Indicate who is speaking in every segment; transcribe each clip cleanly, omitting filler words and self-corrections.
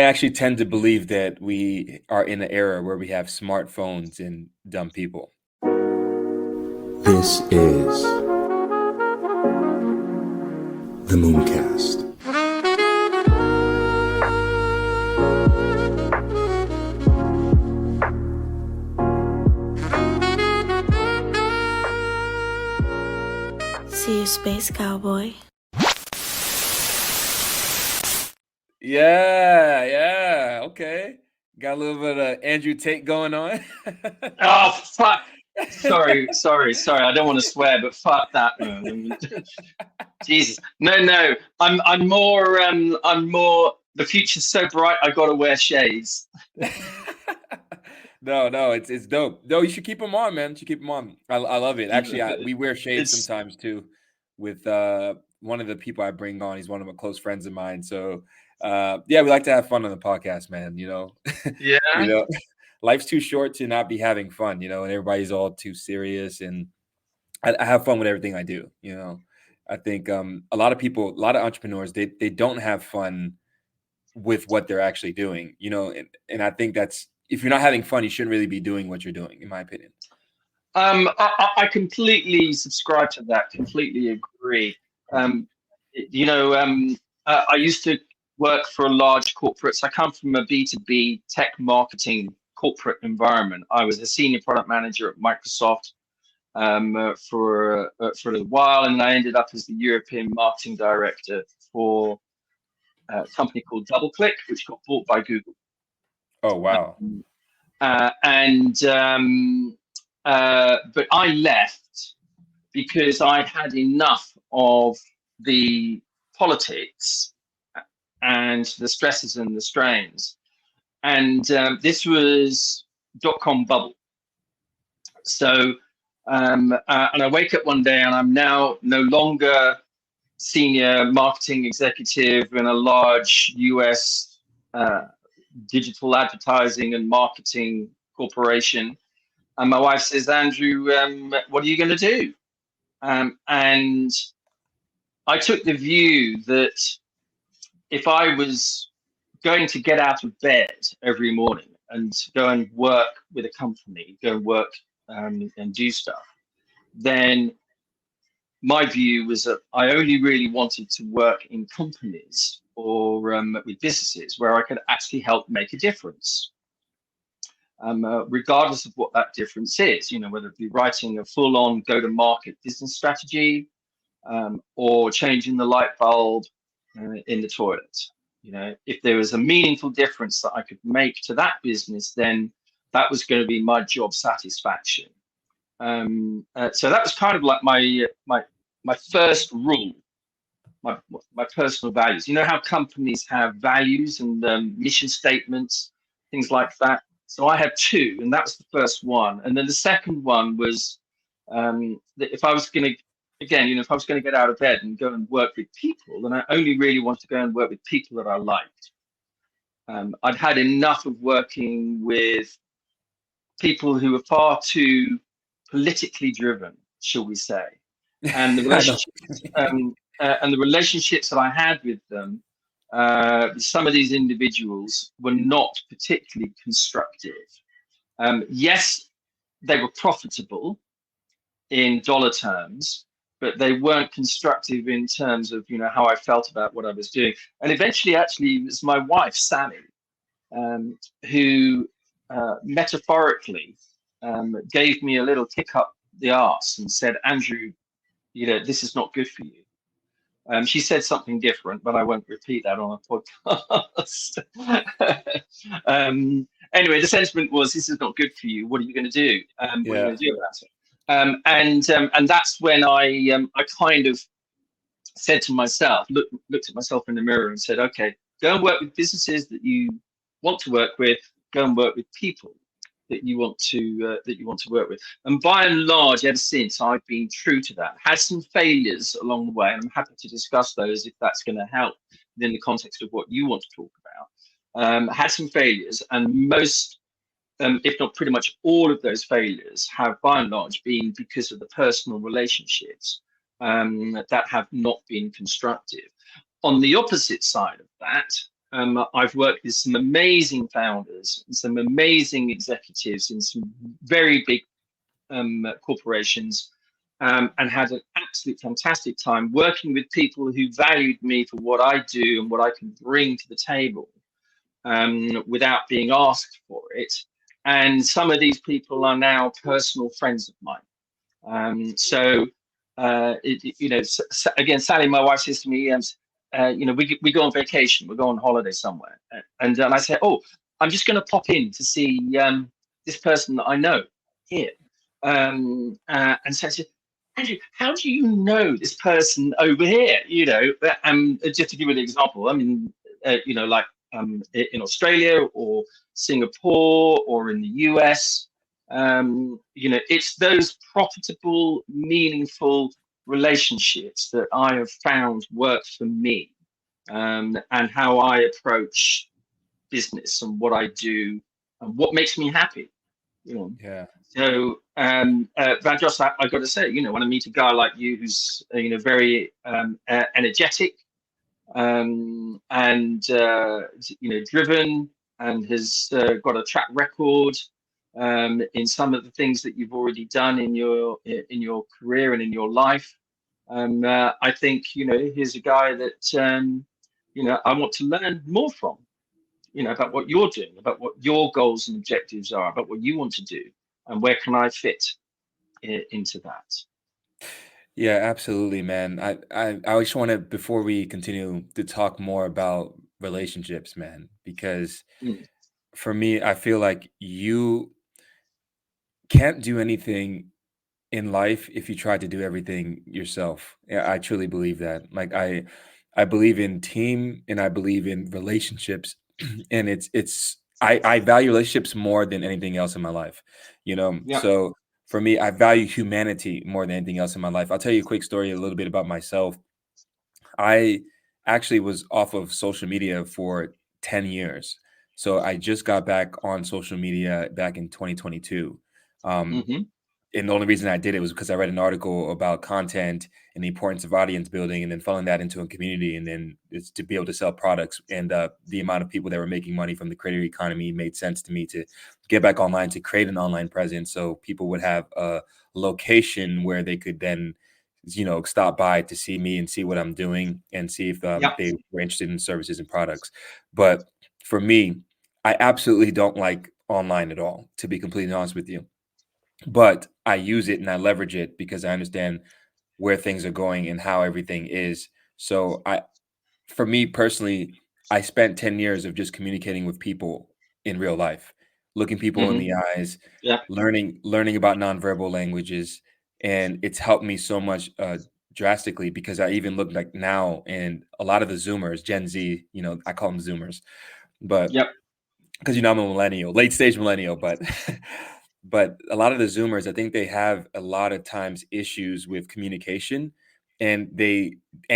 Speaker 1: I actually tend to believe that we are in an era where we have smartphones and dumb people.
Speaker 2: This is the Mooncast.
Speaker 3: See you, space cowboy.
Speaker 1: Yeah, okay. Got a little bit of Andrew Tate going on.
Speaker 4: Oh fuck! Sorry. I don't want to swear, but fuck that, man. Jesus, no. I'm more. I'm more. The future's so bright. I gotta wear shades.
Speaker 1: No, it's dope. No, you should keep them on, man. You should keep them on. I love it. Actually, we wear shades
Speaker 4: It's
Speaker 1: sometimes too. With one of the people I bring on, he's one of my close friends of mine. So yeah, we like to have fun on the podcast, man.
Speaker 4: yeah.
Speaker 1: Life's too short to not be having fun. And everybody's all too serious. And I have fun with everything I do. I think a lot of people, a lot of entrepreneurs, they don't have fun with what they're actually doing. And I think that's, if you're not having fun, you shouldn't really be doing what you're doing, in my opinion.
Speaker 4: I completely subscribe to that. Completely agree. I used to work for a large corporate. So I come from a B2B tech marketing corporate environment. I was a senior product manager at Microsoft for a little while, and I ended up as the European marketing director for a company called DoubleClick, which got bought by Google.
Speaker 1: Oh, wow.
Speaker 4: But I left because I'd had enough of the politics and the stresses and the strains. And this was .com bubble. So, and I wake up one day and I'm now no longer senior marketing executive in a large US digital advertising and marketing corporation. And my wife says, Andrew, what are you going to do? And I took the view that if I was going to get out of bed every morning and go and work with a company, go and work and do stuff, then my view was that I only really wanted to work in companies or with businesses where I could actually help make a difference. Regardless of what that difference is, whether it be writing a full-on go-to-market business strategy or changing the light bulb in the toilet. If there was a meaningful difference that I could make to that business, then that was going to be my job satisfaction. So that was kind of like my first rule, my personal values. You know how companies have values and mission statements, things like that. So I had two, and that was the first one. And then the second one was that if I was going to, again, if I was going to get out of bed and go and work with people, then I only really wanted to go and work with people that I liked. I'd had enough of working with people who were far too politically driven, shall we say, and the relationships, and the relationships that I had with them. Some of these individuals were not particularly constructive. Yes, they were profitable in dollar terms, but they weren't constructive in terms of how I felt about what I was doing. And eventually, actually, it was my wife, Sally, who metaphorically gave me a little kick up the arse and said, Andrew, this is not good for you. She said something different, but I won't repeat that on a podcast. Anyway, the sentiment was, this is not good for you. What are you going to do? What are you going to do about it? And that's when I kind of said to myself, looked at myself in the mirror and said, okay, go and work with businesses that you want to work with. Go and work with people that you want to work with. And by and large, ever since, I've been true to that. Had some failures along the way, and I'm happy to discuss those if that's going to help within the context of what you want to talk about. Had some failures, and most, if not pretty much all of those failures have by and large been because of the personal relationships that have not been constructive. On the opposite side of that, I've worked with some amazing founders and some amazing executives in some very big corporations, and had an absolute fantastic time working with people who valued me for what I do and what I can bring to the table, without being asked for it. And some of these people are now personal friends of mine. Again, Sally, my wife, says to me, we go on vacation, we go on holiday somewhere, and I say, oh, I'm just going to pop in to see this person that I know here. And so I said, Andrew, how do you know this person over here? Just to give you an example, I mean, like in Australia or Singapore or in the US, it's those profitable, meaningful relationships that I have found work for me, and how I approach business and what I do and what makes me happy.
Speaker 1: Yeah.
Speaker 4: So, Vandross, I got to say, when I meet a guy like you who's, very energetic, and driven, and has got a track record in some of the things that you've already done in your career and in your life. I think here's a guy that I want to learn more from. About what you're doing, about what your goals and objectives are, about what you want to do, and where can I fit into that.
Speaker 1: Yeah, absolutely, man. I just want to, before we continue, to talk more about relationships, man, because
Speaker 4: Mm,
Speaker 1: for me, I feel like you can't do anything in life if you try to do everything yourself. Yeah, I truly believe that. Like I believe in team and I believe in relationships and I value relationships more than anything else in my life.
Speaker 4: yeah.
Speaker 1: So for me, I value humanity more than anything else in my life. I'll tell you a quick story, a little bit about myself. I actually was off of social media for 10 years. So I just got back on social media back in 2022. Um,
Speaker 4: Hmm.
Speaker 1: and the only reason I did it was because I read an article about content and the importance of audience building, and then following that into a community, and then it's to be able to sell products. And the amount of people that were making money from the creator economy made sense to me to get back online, to create an online presence, so people would have a location where they could then, stop by to see me and see what I'm doing and see if
Speaker 4: Yeah.
Speaker 1: they were interested in services and products. But for me, I absolutely don't like online at all, to be completely honest with you, but I use it and I leverage it because I understand where things are going and how everything is. So for me personally, I spent 10 years of just communicating with people in real life, looking people in
Speaker 4: Hmm.
Speaker 1: the eyes,
Speaker 4: Yeah.
Speaker 1: learning about nonverbal languages, and it's helped me so much drastically, because I even look like now, and a lot of the Zoomers, Gen Z, I call them Zoomers, but
Speaker 4: Yep.
Speaker 1: because I'm a millennial, late stage millennial, but but a lot of the Zoomers, I think they have a lot of times issues with communication, and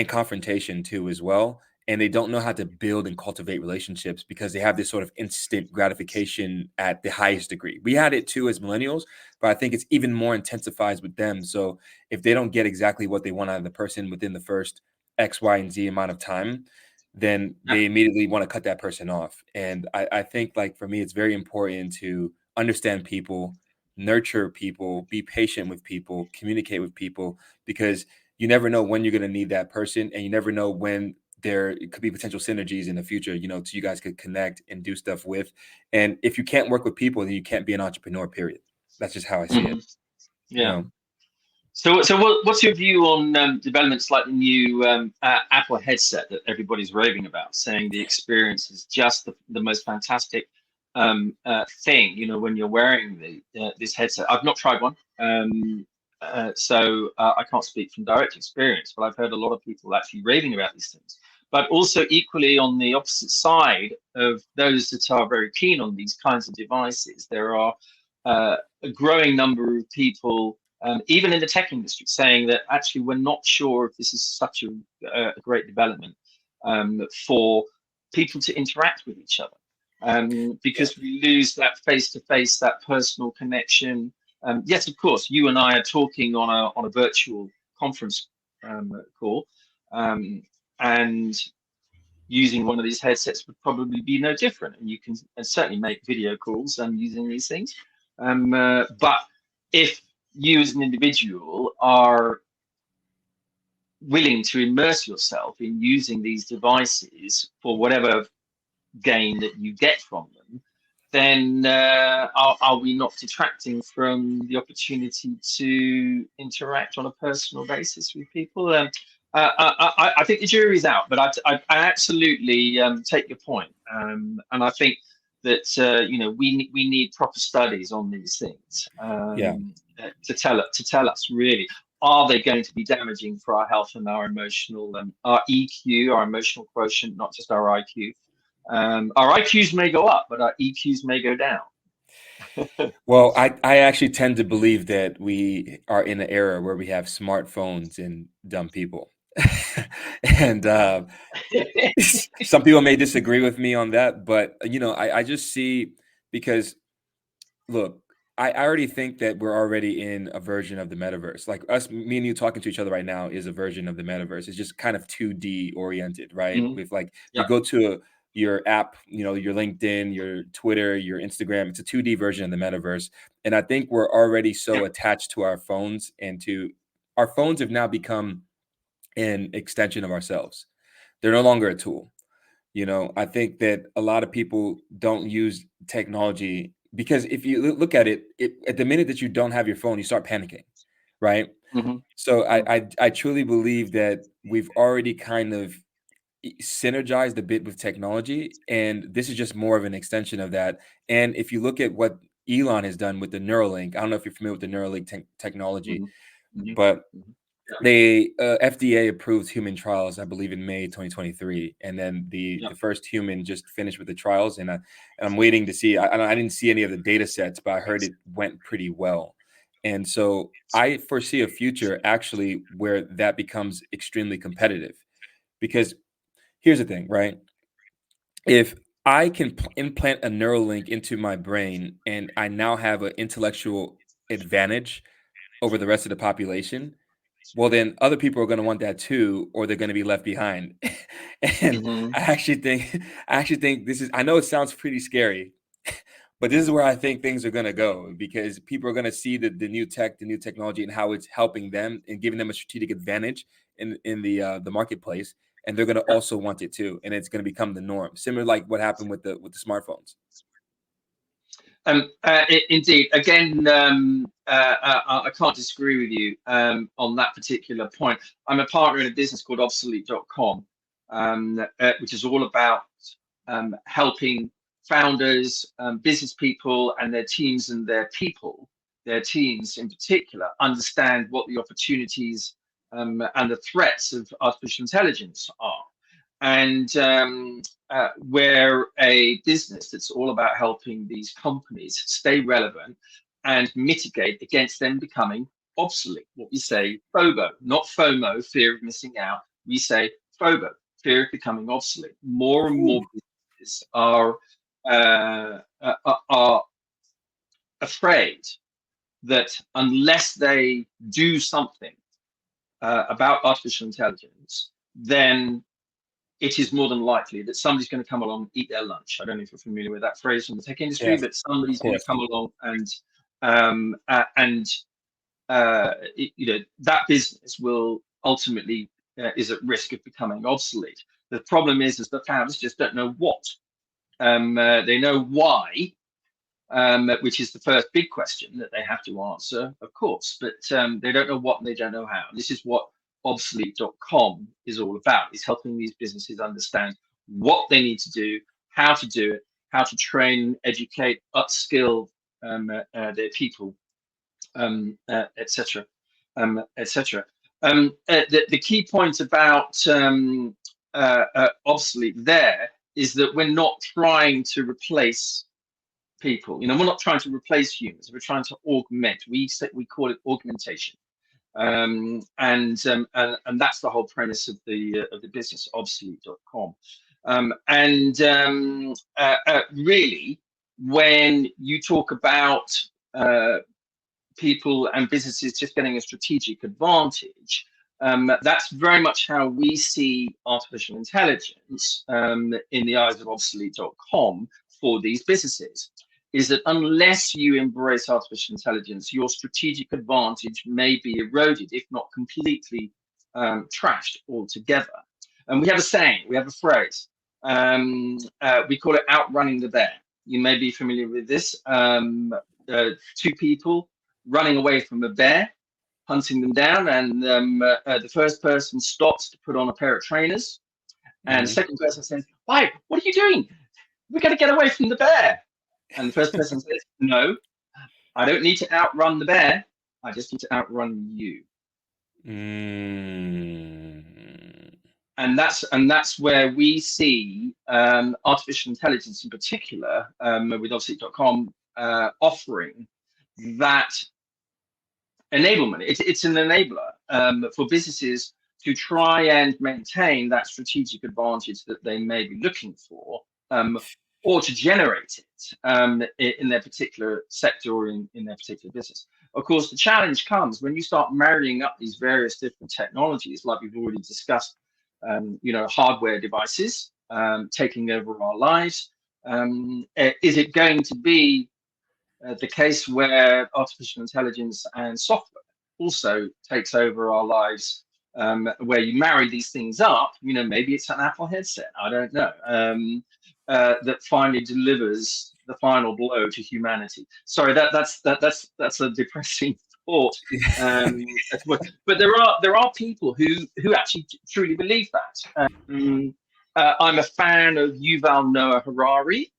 Speaker 1: confrontation too as well. And they don't know how to build and cultivate relationships because they have this sort of instant gratification at the highest degree. We had it too as millennials, but I think it's even more intensifies with them. So if they don't get exactly what they want out of the person within the first X, Y, and Z amount of time, then
Speaker 4: Yeah.
Speaker 1: they immediately want to cut that person off. And I think, like, for me, it's very important to understand people, nurture people, be patient with people, communicate with people, because you never know when you're going to need that person, and you never know when there could be potential synergies in the future, so you guys could connect and do stuff with. And if you can't work with people, then you can't be an entrepreneur, period. That's just how I see
Speaker 4: Hmm.
Speaker 1: it, you
Speaker 4: Yeah.
Speaker 1: know?
Speaker 4: So what's your view on developments like the new Apple headset that everybody's raving about, saying the experience is just the most fantastic thing, when you're wearing this headset? I've not tried one, so I can't speak from direct experience, but I've heard a lot of people actually raving about these things. But also equally on the opposite side of those that are very keen on these kinds of devices, there are a growing number of people, even in the tech industry, saying that actually we're not sure if this is such a great development for people to interact with each other,
Speaker 1: Yeah.
Speaker 4: because we lose that face-to-face, that personal connection. Yes, of course, you and I are talking on a virtual conference call, and using one of these headsets would probably be no different, and you can certainly make video calls using these things. But if you as an individual are willing to immerse yourself in using these devices for whatever gain that you get from them, then are we not detracting from the opportunity to interact on a personal basis with people? I think the jury's out, but I absolutely take your point, and I think that we need proper studies on these things
Speaker 1: Yeah.
Speaker 4: to tell us really, are they going to be damaging for our health and our emotional our EQ, our emotional quotient, not just our IQ. Our IQs may go up, but our EQs may go down.
Speaker 1: Well, I actually tend to believe that we are in an era where we have smartphones and dumb people. And some people may disagree with me on that, but I just see, because look, I already think that we're already in a version of the metaverse. Like me and you talking to each other right now is a version of the metaverse. It's just kind of 2D oriented, right?
Speaker 4: Mhm.
Speaker 1: With like you
Speaker 4: Yeah.
Speaker 1: go to your app, your LinkedIn, your Twitter, your Instagram. It's a 2D version of the metaverse. And I think we're already so attached to our phones, and to our phones have now become an extension of ourselves. They're no longer a tool. I think that a lot of people don't use technology because if you look at it, at the minute that you don't have your phone, you start panicking, right?
Speaker 4: Mhm.
Speaker 1: So
Speaker 4: Mhm.
Speaker 1: I truly believe that we've already kind of synergized a bit with technology, and this is just more of an extension of that. And if you look at what Elon has done with the Neuralink, I don't know if you're familiar with the Neuralink technology,
Speaker 4: Mhm. Mhm.
Speaker 1: but
Speaker 4: Mhm.
Speaker 1: they FDA approved human trials, I believe, in May 2023, and then
Speaker 4: Yeah.
Speaker 1: the first human just finished with the trials, and I'm waiting to see. I didn't see any of the data sets, but I heard it went pretty well, and so I foresee a future actually where that becomes extremely competitive. Because here's the thing, right? If I can implant a Neuralink into my brain, and I now have an intellectual advantage over the rest of the population, well, then other people are going to want that too, or they're going to be left behind. And
Speaker 4: Mhm.
Speaker 1: I actually think this is, I know it sounds pretty scary, but this is where I think things are going to go, because people are going to see the new tech, the new technology, and how it's helping them and giving them a strategic advantage in the marketplace. And they're going to
Speaker 4: Yeah.
Speaker 1: also want it too. And it's going to become the norm, similar like what happened with the smartphones.
Speaker 4: Indeed. Again, I can't disagree with you on that particular point. I'm a partner in a business called Obsolete.com, which is all about helping founders, business people, and their teams and their teams in particular, understand what the opportunities and the threats of artificial intelligence are. And we're a business that's all about helping these companies stay relevant and mitigate against them becoming obsolete. What we say, FOBO, not FOMO, fear of missing out. We say FOBO, fear of becoming obsolete. More and more
Speaker 1: Whew.
Speaker 4: businesses are afraid that unless they do something about artificial intelligence, then it is more than likely that somebody's going to come along and eat their lunch. I don't know if you're familiar with that phrase from the tech industry,
Speaker 1: Yes,
Speaker 4: but
Speaker 1: of
Speaker 4: somebody's going to
Speaker 1: course.
Speaker 4: come along and that business will ultimately is at risk of becoming obsolete. The problem is the founders just don't know what. They know why, which is the first big question that they have to answer, of course, but they don't know what and they don't know how. And this is what Obsolete.com is all about, is helping these businesses understand what they need to do, how to do it, how to train, educate, upskill their people, etc., etc. The key point about Obsolete there is that we're not trying to replace people. We're not trying to replace humans. We're trying to augment. We call it augmentation, and that's the whole premise of the business, Obsolete.com. Really, when you talk about people and businesses just getting a strategic advantage, That's very much how we see artificial intelligence in the eyes of obsolete.com for these businesses, is that unless you embrace artificial intelligence, your strategic advantage may be eroded, if not completely trashed altogether. And we have a saying, we have a phrase, we call it outrunning the bear. You may be familiar with this. Two people running away from a bear, hunting them down, and the first person stops to put on a pair of trainers, and the second person says, "Why? What are you doing? We're going to get away from the bear." And the first person says, "No, I don't need to outrun the bear. I just need to outrun you." And that's where we see artificial intelligence in particular, with Obsolete.com offering that enablement. It's an enabler for businesses to try and maintain that strategic advantage that they may be looking for, or to generate it in their particular sector or in their particular business. Of course, the challenge comes when you start marrying up these various different technologies, like we've already discussed, hardware devices taking over our lives. Is it going to be the case where artificial intelligence and software also takes over our lives, where you marry these things up? Maybe it's an Apple headset, I don't know, that finally delivers the final blow to humanity. Sorry, that's a depressing thought. But there are people who actually truly believe that. I'm a fan of Yuval Noah Harari.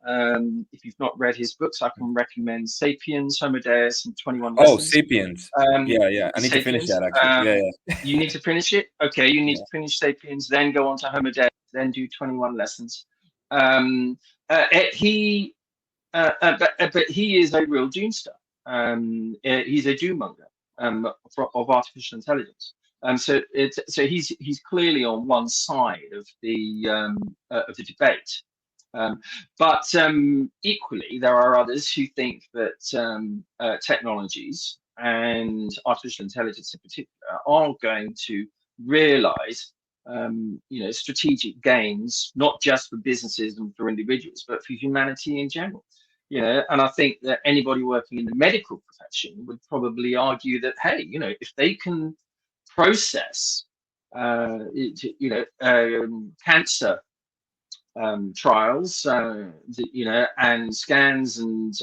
Speaker 4: If you've not read his books, I can recommend *Sapiens*, *Homo Deus*, and *21 Lessons*.
Speaker 1: *Sapiens*. Yeah. I need to finish that, actually.
Speaker 4: You need to finish it. Okay, you need to finish *Sapiens*, then go on to *Homo Deus*, then do *21 Lessons*. But he is a real doomster. He's a doom-monger of artificial intelligence. So he's clearly on one side of the debate, but equally there are others who think that technologies and artificial intelligence in particular are going to realize strategic gains, not just for businesses and for individuals, but for humanity in general. And I think that anybody working in the medical profession would probably argue that, hey, if they can process cancer trials, and scans and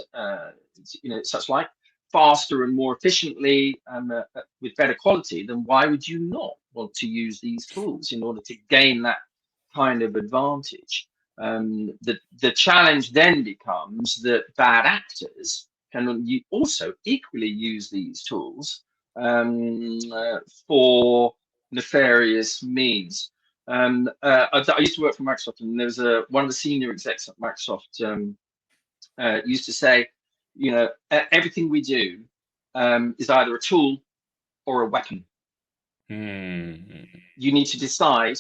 Speaker 4: such like, faster and more efficiently and with better quality, then why would you not want to use these tools in order to gain that kind of advantage? The challenge then becomes that bad actors can also equally use these tools for nefarious means. I used to work for Microsoft, and there was one of the senior execs at Microsoft used to say, everything we do is either a tool or a weapon. You need to decide,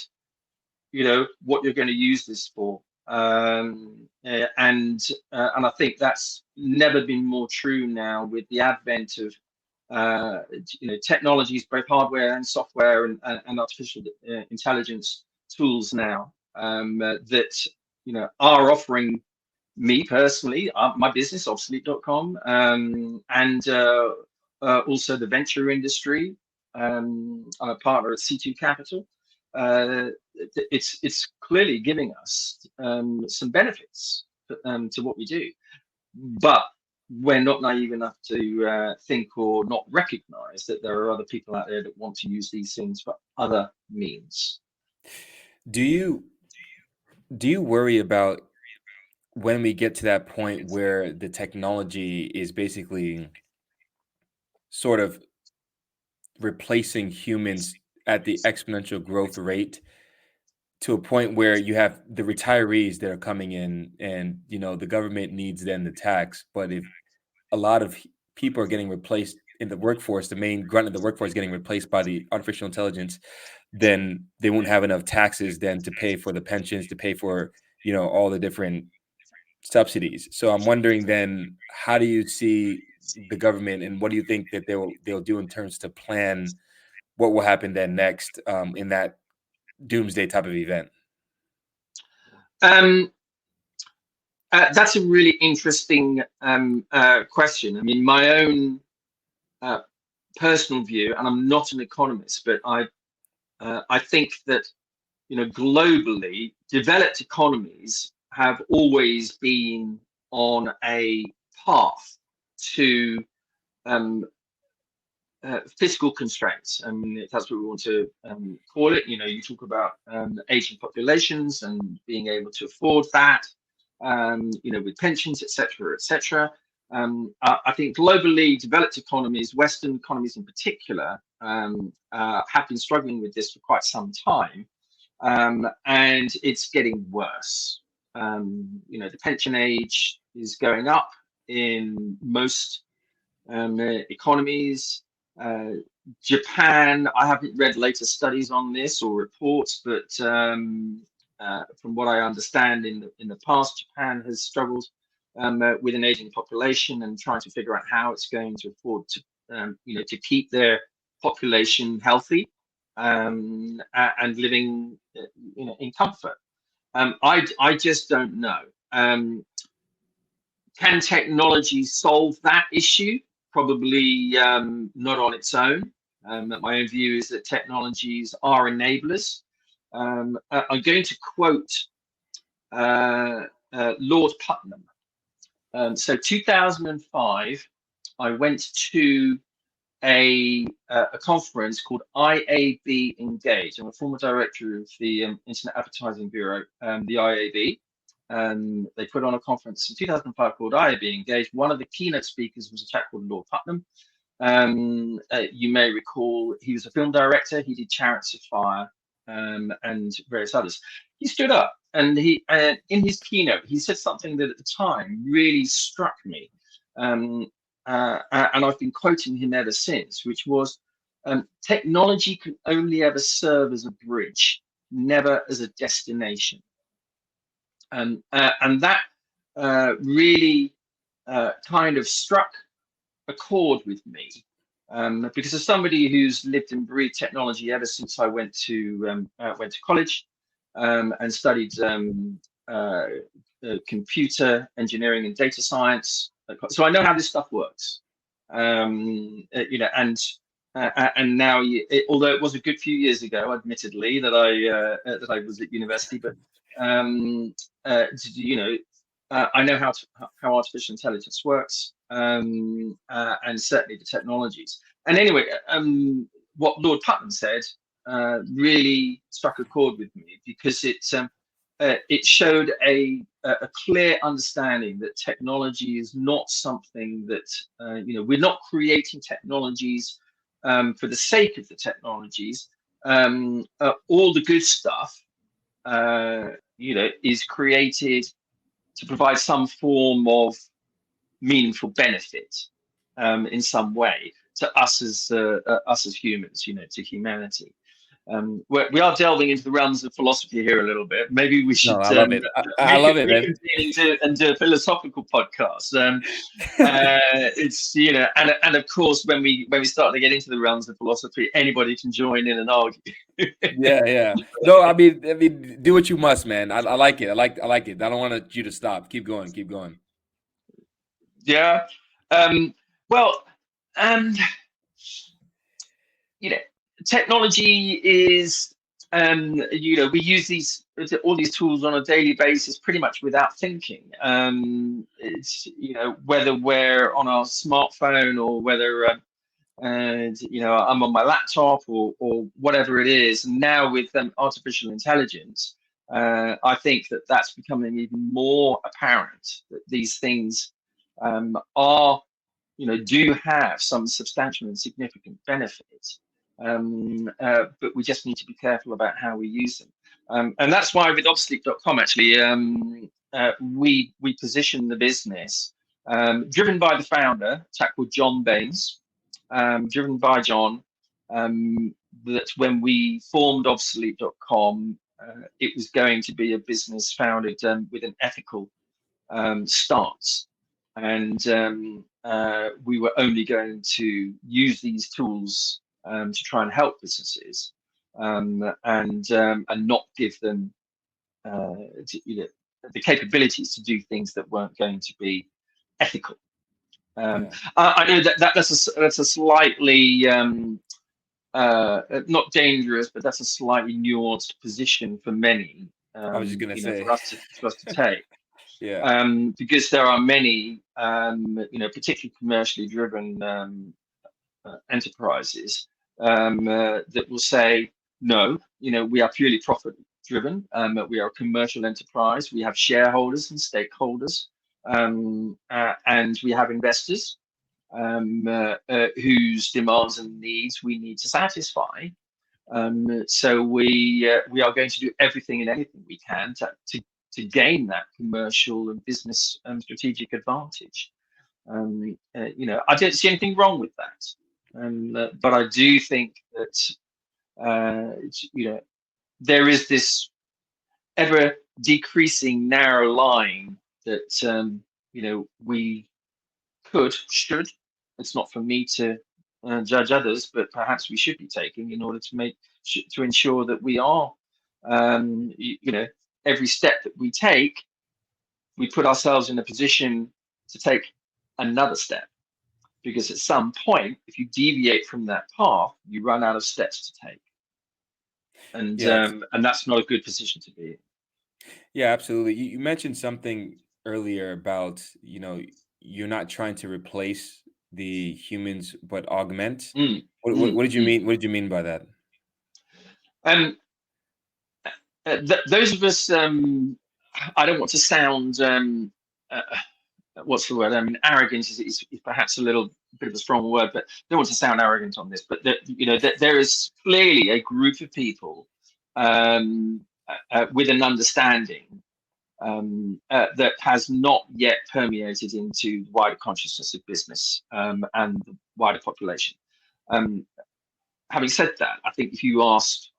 Speaker 4: what you're going to use this for. And I think that's never been more true now with the advent of technologies, both hardware and software and artificial intelligence tools now, that are offering me personally, my business, Obsolete.com, and also the venture industry. I'm a partner at C2 Capital. It's clearly giving us some benefits to what we do, but we're not naive enough to think or not recognize that there are other people out there that want to use these things for other means.
Speaker 1: Do you worry about when we get to that point where the technology is basically sort of replacing humans at the exponential growth rate, to a point where you have the retirees that are coming in, and the government needs then the tax, but if a lot of people are getting replaced in the workforce, the main grunt of the workforce is getting replaced by the artificial intelligence, then they won't have enough taxes then to pay for the pensions, to pay for all the different subsidies. So I'm wondering then, how do you see the government, and what do you think that they'll do in terms to plan what will happen then next in that doomsday type of event?
Speaker 4: That's a really interesting question. I mean, my own personal view, and I'm not an economist, but I think that, you know, globally, developed economies have always been on a path to fiscal constraints. I mean, if that's what we want to call it. You know, you talk about aging populations and being able to afford that, you know, with pensions, etc., etc. I think globally developed economies, Western economies in particular, have been struggling with this for quite some time, and it's getting worse. You know, the pension age is going up in most economies. Japan, I haven't read latest studies on this or reports, but from what I understand, in the past, Japan has struggled with an aging population and trying to figure out how it's going to afford to, you know, to keep their population healthy and living, you know, in comfort. I just don't know. Can technology solve that issue? Probably not on its own. My own view is that technologies are enablers. I'm going to quote Lord Putnam. So 2005, I went to a conference called IAB Engage. I'm a former director of the Internet Advertising Bureau, the IAB. They put on a conference in 2005 called IAB Engage. One of the keynote speakers was a chap called Lord Putnam. You may recall he was a film director. He did Chariots of Fire and various others. He stood up and in his keynote, he said something that at the time really struck me. And I've been quoting him ever since, which was, technology can only ever serve as a bridge, never as a destination. And that really kind of struck a chord with me, because as somebody who's lived and breathed technology ever since I went to college and studied computer engineering and data science, so I know how this stuff works. You know, and now, although it was a good few years ago, admittedly, that I was at university, but you know, I know how artificial intelligence works, and certainly the technologies. And anyway, what Lord Putnam said really struck a chord with me, because it showed a clear understanding that technology is not something that, you know, we're not creating technologies for the sake of the technologies. All the good stuff, you know, is created to provide some form of meaningful benefit in some way to us as humans, you know, to humanity. We are delving into the realms of philosophy here a little bit. Maybe we should
Speaker 1: No, I love it. I love it, man.
Speaker 4: reconvene and do a philosophical podcast. It's, you know, and of course, when we start to get into the realms of philosophy, anybody can join in and argue.
Speaker 1: Yeah. No, I mean, do what you must, man. I like it. I like it. I don't want you to stop. Keep going.
Speaker 4: Yeah. Well, you know, technology is, you know, we use all these tools on a daily basis pretty much without thinking. It's, you know, whether we're on our smartphone or whether you know, I'm on my laptop or whatever it is. And now with artificial intelligence, I think that that's becoming even more apparent that these things are, you know, do have some substantial and significant benefits. But we just need to be careful about how we use them. And that's why with obsolete.com, actually, we position the business, driven by the founder, a chap called John Baines, driven by John, that when we formed obsolete.com, it was going to be a business founded with an ethical stance. And we were only going to use these tools to try and help businesses, and not give them the capabilities to do things that weren't going to be ethical.
Speaker 1: Yeah.
Speaker 4: I know that's a slightly not dangerous, but that's a slightly nuanced position for many.
Speaker 1: I was just gonna say.
Speaker 4: For us to take,
Speaker 1: Yeah.
Speaker 4: because there are many, particularly commercially driven enterprises that will say, no, we are purely profit driven. We are a commercial enterprise. We have shareholders and stakeholders, and we have investors whose demands and needs we need to satisfy. So we are going to do everything and anything we can to gain that commercial and business strategic advantage. I don't see anything wrong with that, but I do think that there is this ever decreasing narrow line that we should. It's not for me to judge others, but perhaps we should be taking in order to ensure that we are, every step that we take, we put ourselves in a position to take another step. Because at some point, if you deviate from that path, you run out of steps to take, and
Speaker 1: Yeah.
Speaker 4: that's not a good position to be in.
Speaker 1: Yeah, absolutely. You mentioned something earlier about, you're not trying to replace the humans, but augment.
Speaker 4: Mm,
Speaker 1: What
Speaker 4: mm,
Speaker 1: did you
Speaker 4: mm.
Speaker 1: mean? What did you mean by that?
Speaker 4: Um, those of us, I don't want to sound, what's the word? I mean, arrogance is perhaps a little bit of a strong word, but I don't want to sound arrogant on this. But there is clearly a group of people with an understanding that has not yet permeated into the wider consciousness of business and the wider population. Having said that, I think if you asked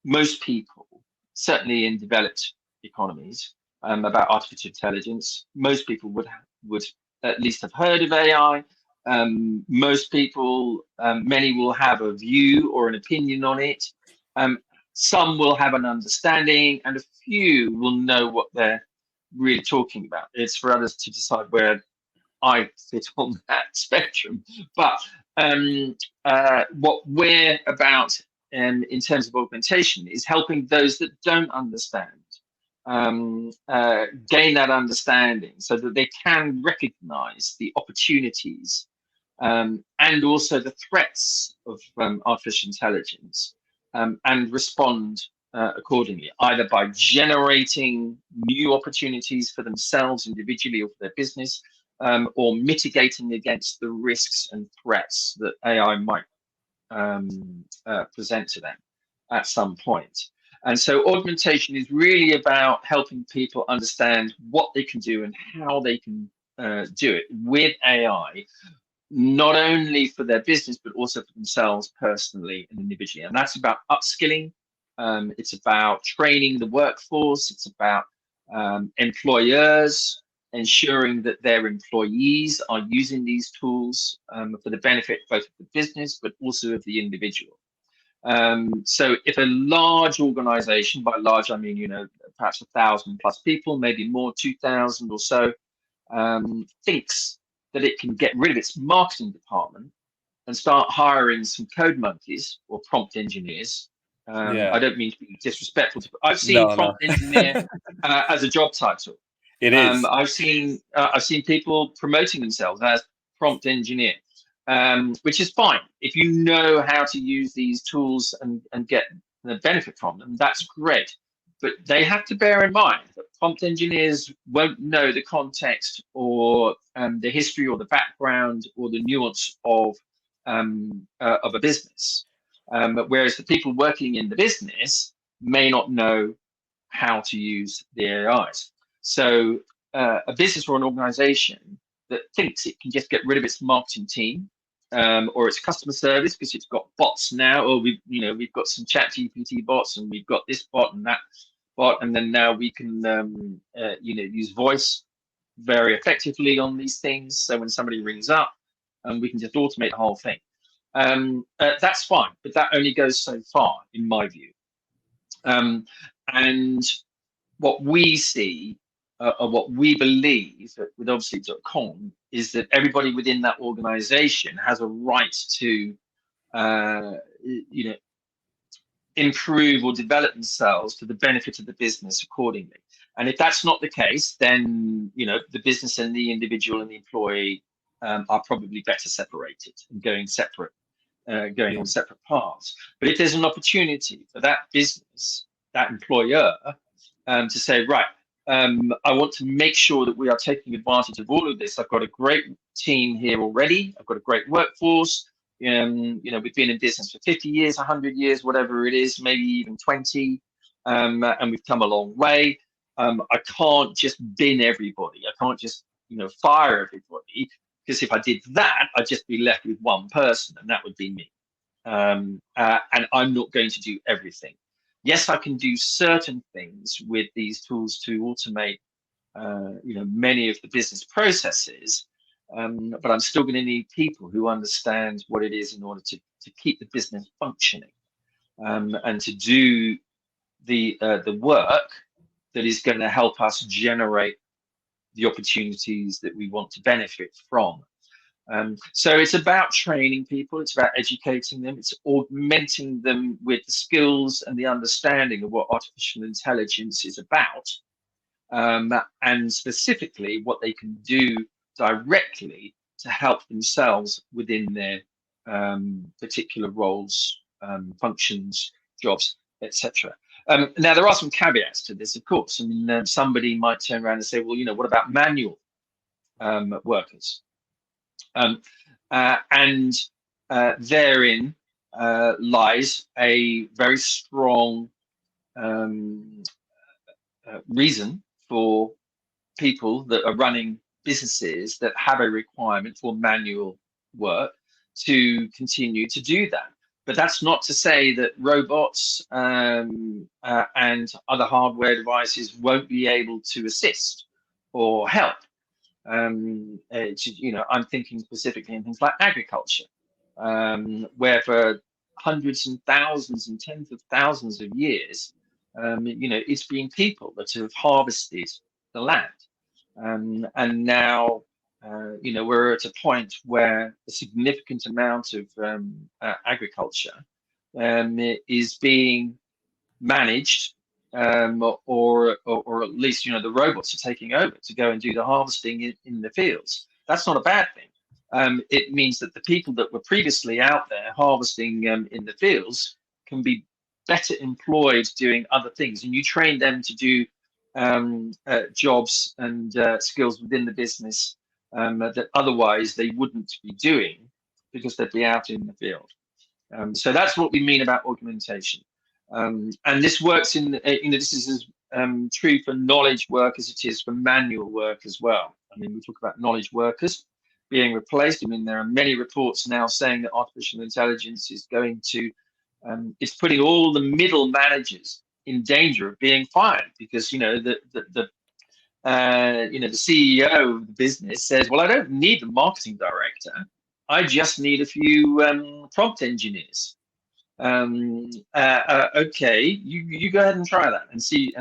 Speaker 4: most people, certainly in developed economies, about artificial intelligence, most people would at least have heard of AI. Most people, many will have a view or an opinion on it. Some will have an understanding, and a few will know what they're really talking about. It's for others to decide where I fit on that spectrum. But what we're about in terms of augmentation is helping those that don't understand gain that understanding so that they can recognize the opportunities and also the threats of artificial intelligence and respond accordingly, either by generating new opportunities for themselves individually or for their business, or mitigating against the risks and threats that AI might present to them at some point. And so augmentation is really about helping people understand what they can do and how they can do it with AI, not only for their business, but also for themselves personally and individually. And that's about upskilling. It's about training the workforce. It's about employers ensuring that their employees are using these tools for the benefit both of the business, but also of the individual. So if a large organization, by large, I mean, perhaps 1,000 plus people, maybe more, 2,000 or so, thinks that it can get rid of its marketing department and start hiring some code monkeys or prompt engineers.
Speaker 1: Yeah.
Speaker 4: I don't mean to be disrespectful. I've seen
Speaker 1: No, no.
Speaker 4: prompt engineer as a job title.
Speaker 1: It is.
Speaker 4: I've seen people promoting themselves as prompt engineer, which is fine if you know how to use these tools and get the benefit from them. That's great, but they have to bear in mind that prompt engineers won't know the context or the history or the background or the nuance of a business, whereas the people working in the business may not know how to use the AIs. So a business or an organization that thinks it can just get rid of its marketing team or its customer service because it's got bots now, or we've got some chat GPT bots and we've got this bot and that bot, and then now we can use voice very effectively on these things. So when somebody rings up, we can just automate the whole thing. that's fine, but that only goes so far, in my view. And what we see, or what we believe with Obsolete.com, is that everybody within that organization has a right to, improve or develop themselves for the benefit of the business accordingly. And if that's not the case, then the business and the individual and the employee are probably better separated and going on separate paths. But if there's an opportunity for that business, that employer, to say, right, I want to make sure that we are taking advantage of all of this. I've got a great team here already. I've got a great workforce. We've been in business for 50 years, 100 years, whatever it is, maybe even 20, and we've come a long way. I can't just bin everybody. I can't just fire everybody, because if I did that, I'd just be left with one person, and that would be me. And I'm not going to do everything. Yes, I can do certain things with these tools to automate, many of the business processes, but I'm still going to need people who understand what it is in order to keep the business functioning, and to do the work that is going to help us generate the opportunities that we want to benefit from. So it's about training people, it's about educating them, it's augmenting them with the skills and the understanding of what artificial intelligence is about, and specifically what they can do directly to help themselves within their particular roles, functions, jobs, etc. Now, there are some caveats to this, of course. I mean, somebody might turn around and say, well, what about manual workers? And therein lies a very strong reason for people that are running businesses that have a requirement for manual work to continue to do that. But that's not to say that robots and other hardware devices won't be able to assist or help. I'm thinking specifically in things like agriculture, where for hundreds and thousands and tens of thousands of years, it's been people that have harvested the land. And now, we're at a point where a significant amount of agriculture is being managed, or at least the robots are taking over to go and do the harvesting in the fields. That's not a bad thing. It means that the people that were previously out there harvesting in the fields can be better employed doing other things, and you train them to do jobs and skills within the business that otherwise they wouldn't be doing because they'd be out in the field. So that's what we mean about augmentation. And this works in, this is as true for knowledge work as it is for manual work as well. I mean, we talk about knowledge workers being replaced. I mean, there are many reports now saying that artificial intelligence is going to, it's putting all the middle managers in danger of being fired, because the CEO of the business says, well, I don't need the marketing director, I just need a few prompt engineers. Okay, you go ahead and try that and see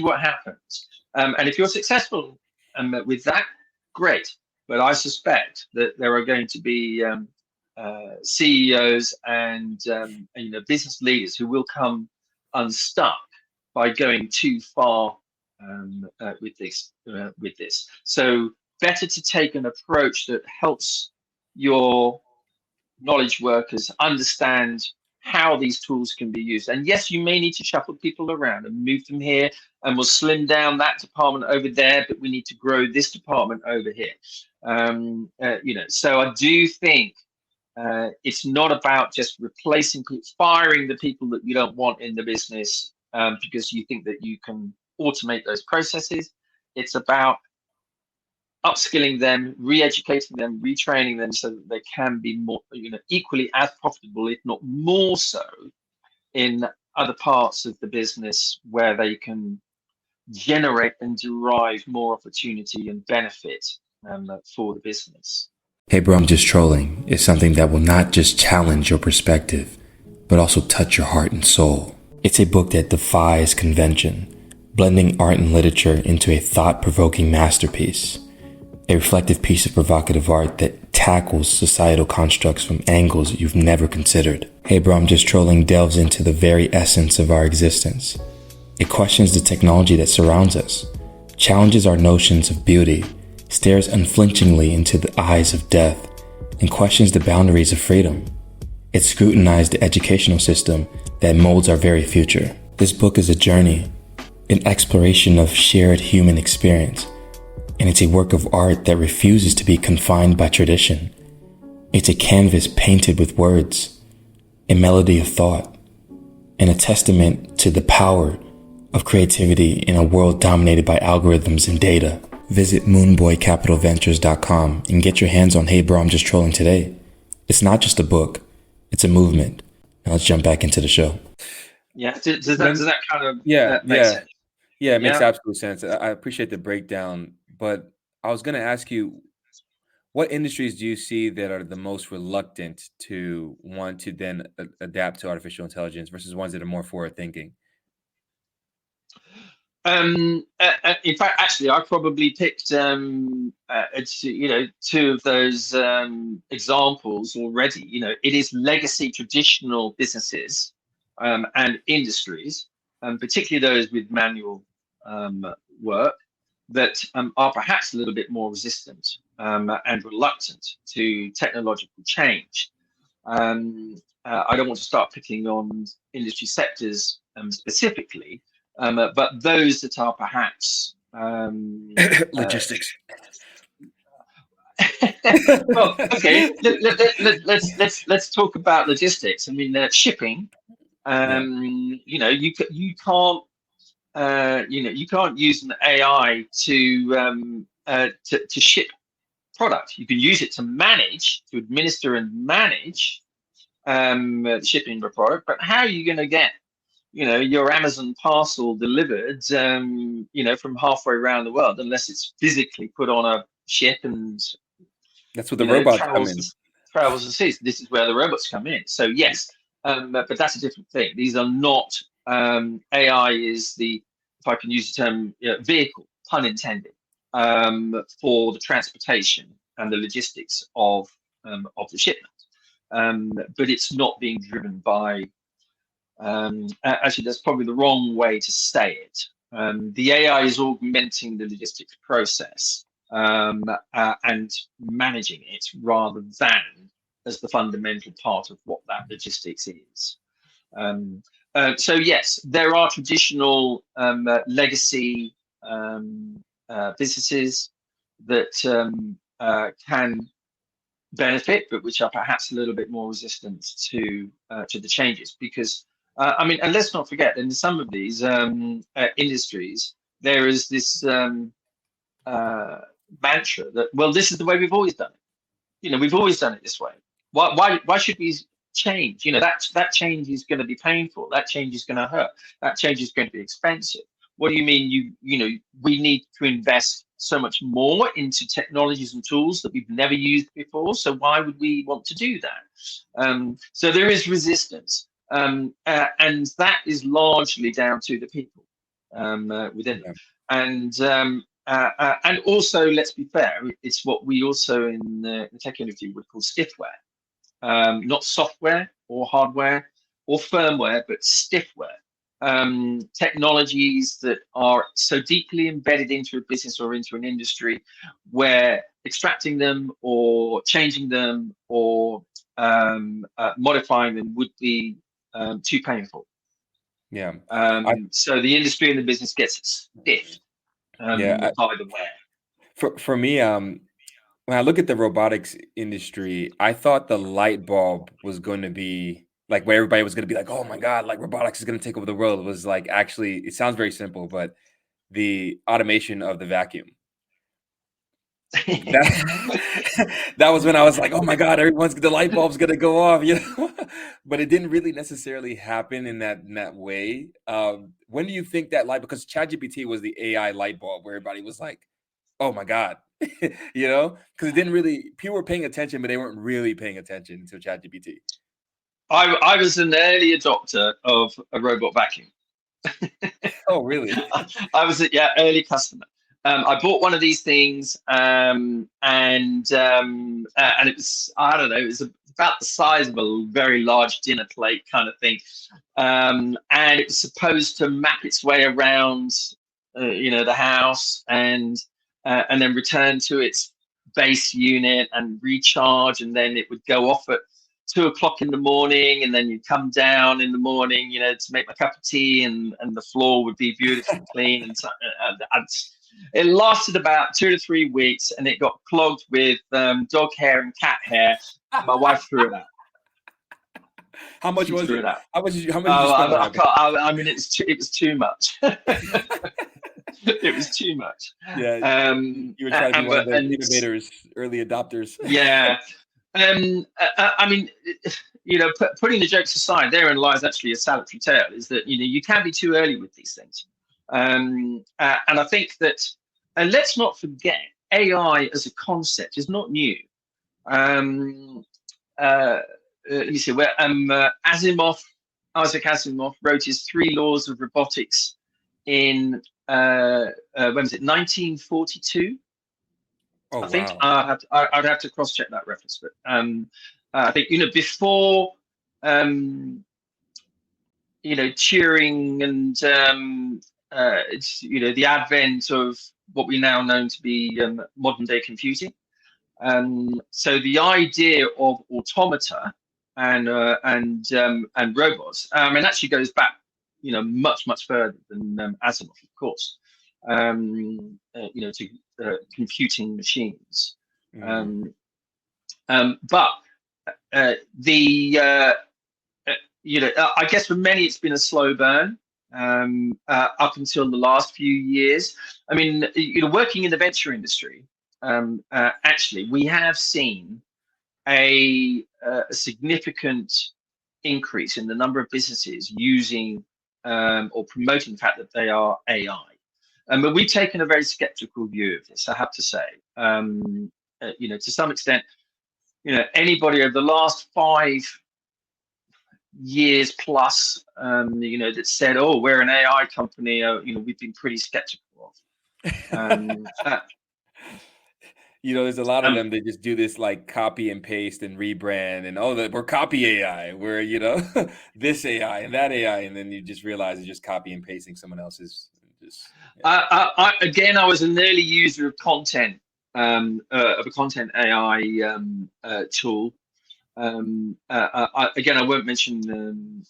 Speaker 4: what happens, and if you're successful with that, great. But I suspect that there are going to be CEOs and business leaders who will come unstuck by going too far with this. So better to take an approach that helps your knowledge workers understand how these tools can be used. And yes, you may need to shuffle people around and move them here, and we'll slim down that department over there, but we need to grow this department over here. So I do think it's not about just replacing people, firing the people that you don't want in the business because you think that you can automate those processes. It's about upskilling them, re-educating them, retraining them so that they can be more, equally as profitable, if not more so, in other parts of the business where they can generate and derive more opportunity and benefit for the business.
Speaker 2: Hey bro, I'm just trolling is something that will not just challenge your perspective, but also touch your heart and soul. It's a book that defies convention, blending art and literature into a thought-provoking masterpiece. A reflective piece of provocative art that tackles societal constructs from angles you've never considered. Hey bro, I'm just trolling delves into the very essence of our existence. It questions the technology that surrounds us, challenges our notions of beauty, stares unflinchingly into the eyes of death, and questions the boundaries of freedom. It scrutinized the educational system that molds our very future. This book is a journey, an exploration of shared human experience, and it's a work of art that refuses to be confined by tradition. It's a canvas painted with words, a melody of thought, and a testament to the power of creativity in a world dominated by algorithms and data. Visit moonboycapitalventures.com and get your hands on Hey Bro, I'm Just Trolling today. It's not just a book, it's a movement. Now let's jump back into the show.
Speaker 4: Yeah, does that kind of
Speaker 1: Yeah,
Speaker 4: make sense?
Speaker 1: yeah, it makes
Speaker 4: Yeah.
Speaker 1: absolute sense. I appreciate the breakdown, but I was going to ask you, what industries do you see that are the most reluctant to want to then adapt to artificial intelligence versus ones that are more forward thinking?
Speaker 4: In fact, actually, I probably picked it's, two of those examples already. It is legacy traditional businesses and industries, particularly those with manual work, that are perhaps a little bit more resistant and reluctant to technological change. I don't want to start picking on industry sectors specifically, but those that are perhaps
Speaker 1: Logistics.
Speaker 4: well, okay. Let's talk about logistics. I mean, shipping.
Speaker 1: Yeah.
Speaker 4: You can't you can't use an AI to ship product. You can use it to administer and manage shipping the product. But how are you going to get your Amazon parcel delivered from halfway around the world unless it's physically put on a ship and
Speaker 1: That's what the robots come
Speaker 4: travels
Speaker 1: in.
Speaker 4: travels the seas? This is where the robots come in. So yes, but that's a different thing. These are not AI is the, if I can use the term, vehicle, pun intended, for the transportation and the logistics of the shipment. But it's not being driven by. Actually, that's probably the wrong way to say it. The AI is augmenting the logistics process and managing it rather than as the fundamental part of what that logistics is. So yes, there are traditional legacy businesses that can benefit, but which are perhaps a little bit more resistant to the changes. Because and let's not forget, in some of these industries, there is this mantra that, well, this is the way we've always done it. We've always done it this way. Why should we change? That change is going to be painful. That change is going to hurt. That change is going to be expensive. What do you mean? We need to invest so much more into technologies and tools that we've never used before. So why would we want to do that? So there is resistance, and that is largely down to the people within them. And also, let's be fair, it's what we also in the tech industry would call stiffware, not software or hardware or firmware, but stiffware. Technologies that are so deeply embedded into a business or into an industry where extracting them or changing them or modifying them would be too painful.
Speaker 1: Yeah.
Speaker 4: So the industry and the business gets stiffed by the wear.
Speaker 1: For me, when I look at the robotics industry, I thought the light bulb was going to be like where everybody was going to be like, oh my God, like robotics is going to take over the world. It was like, actually, it sounds very simple, but the automation of the vacuum. That was when I was like, oh my God, the light bulb's going to go off, but it didn't really necessarily happen in that way. When do you think that because ChatGPT was the AI light bulb where everybody was like, oh my God, You know, because it didn't really, people were paying attention, but they weren't really paying attention to ChatGPT.
Speaker 4: I was an early adopter of a robot vacuum.
Speaker 1: Oh, really?
Speaker 4: I was a early customer. I bought one of these things, and it was, I don't know, it was about the size of a very large dinner plate kind of thing, and it was supposed to map its way around, the house, and then return to its base unit and recharge, and then it would go off at 2 o'clock in the morning, and then you'd come down in the morning, to make my cup of tea, and the floor would be beautifully clean. And so, it lasted about 2 to 3 weeks, and it got clogged with dog hair and cat hair. My wife threw it out.
Speaker 1: How much
Speaker 4: She
Speaker 1: was
Speaker 4: threw
Speaker 1: it?
Speaker 4: it out.
Speaker 1: How much did you spend on
Speaker 4: I
Speaker 1: that?
Speaker 4: can't, I mean, it was too much. It was too much.
Speaker 1: Yeah, you were trying to be one of the innovators, early adopters.
Speaker 4: Yeah. I mean, putting the jokes aside, therein lies actually a salutary tale, is that, you can be too early with these things. And I think that, and let's not forget, AI as a concept is not new. Let me see, where Isaac Asimov wrote his 3 laws of robotics in, when was it, 1942?
Speaker 1: Oh,
Speaker 4: I think
Speaker 1: wow.
Speaker 4: I'd have to cross-check that reference, but I think, before Turing and the advent of what we now know to be modern day computing. So the idea of automata and robots, it actually goes back, much further than Asimov, of course. To computing machines.
Speaker 1: Mm.
Speaker 4: But I guess for many it's been a slow burn up until the last few years. I mean, working in the venture industry, actually, we have seen a significant increase in the number of businesses using or promoting the fact that they are AI. But we've taken a very skeptical view of this, I have to say. To some extent, anybody over the last 5 years plus, that said, "Oh, we're an AI company," we've been pretty skeptical of.
Speaker 1: There's a lot of them. They just do this like copy and paste and rebrand, and we're copy AI. We're this AI and that AI, and then you just realize it's just copy and pasting someone else's.
Speaker 4: I was an early user of content, of a content AI tool. I won't mention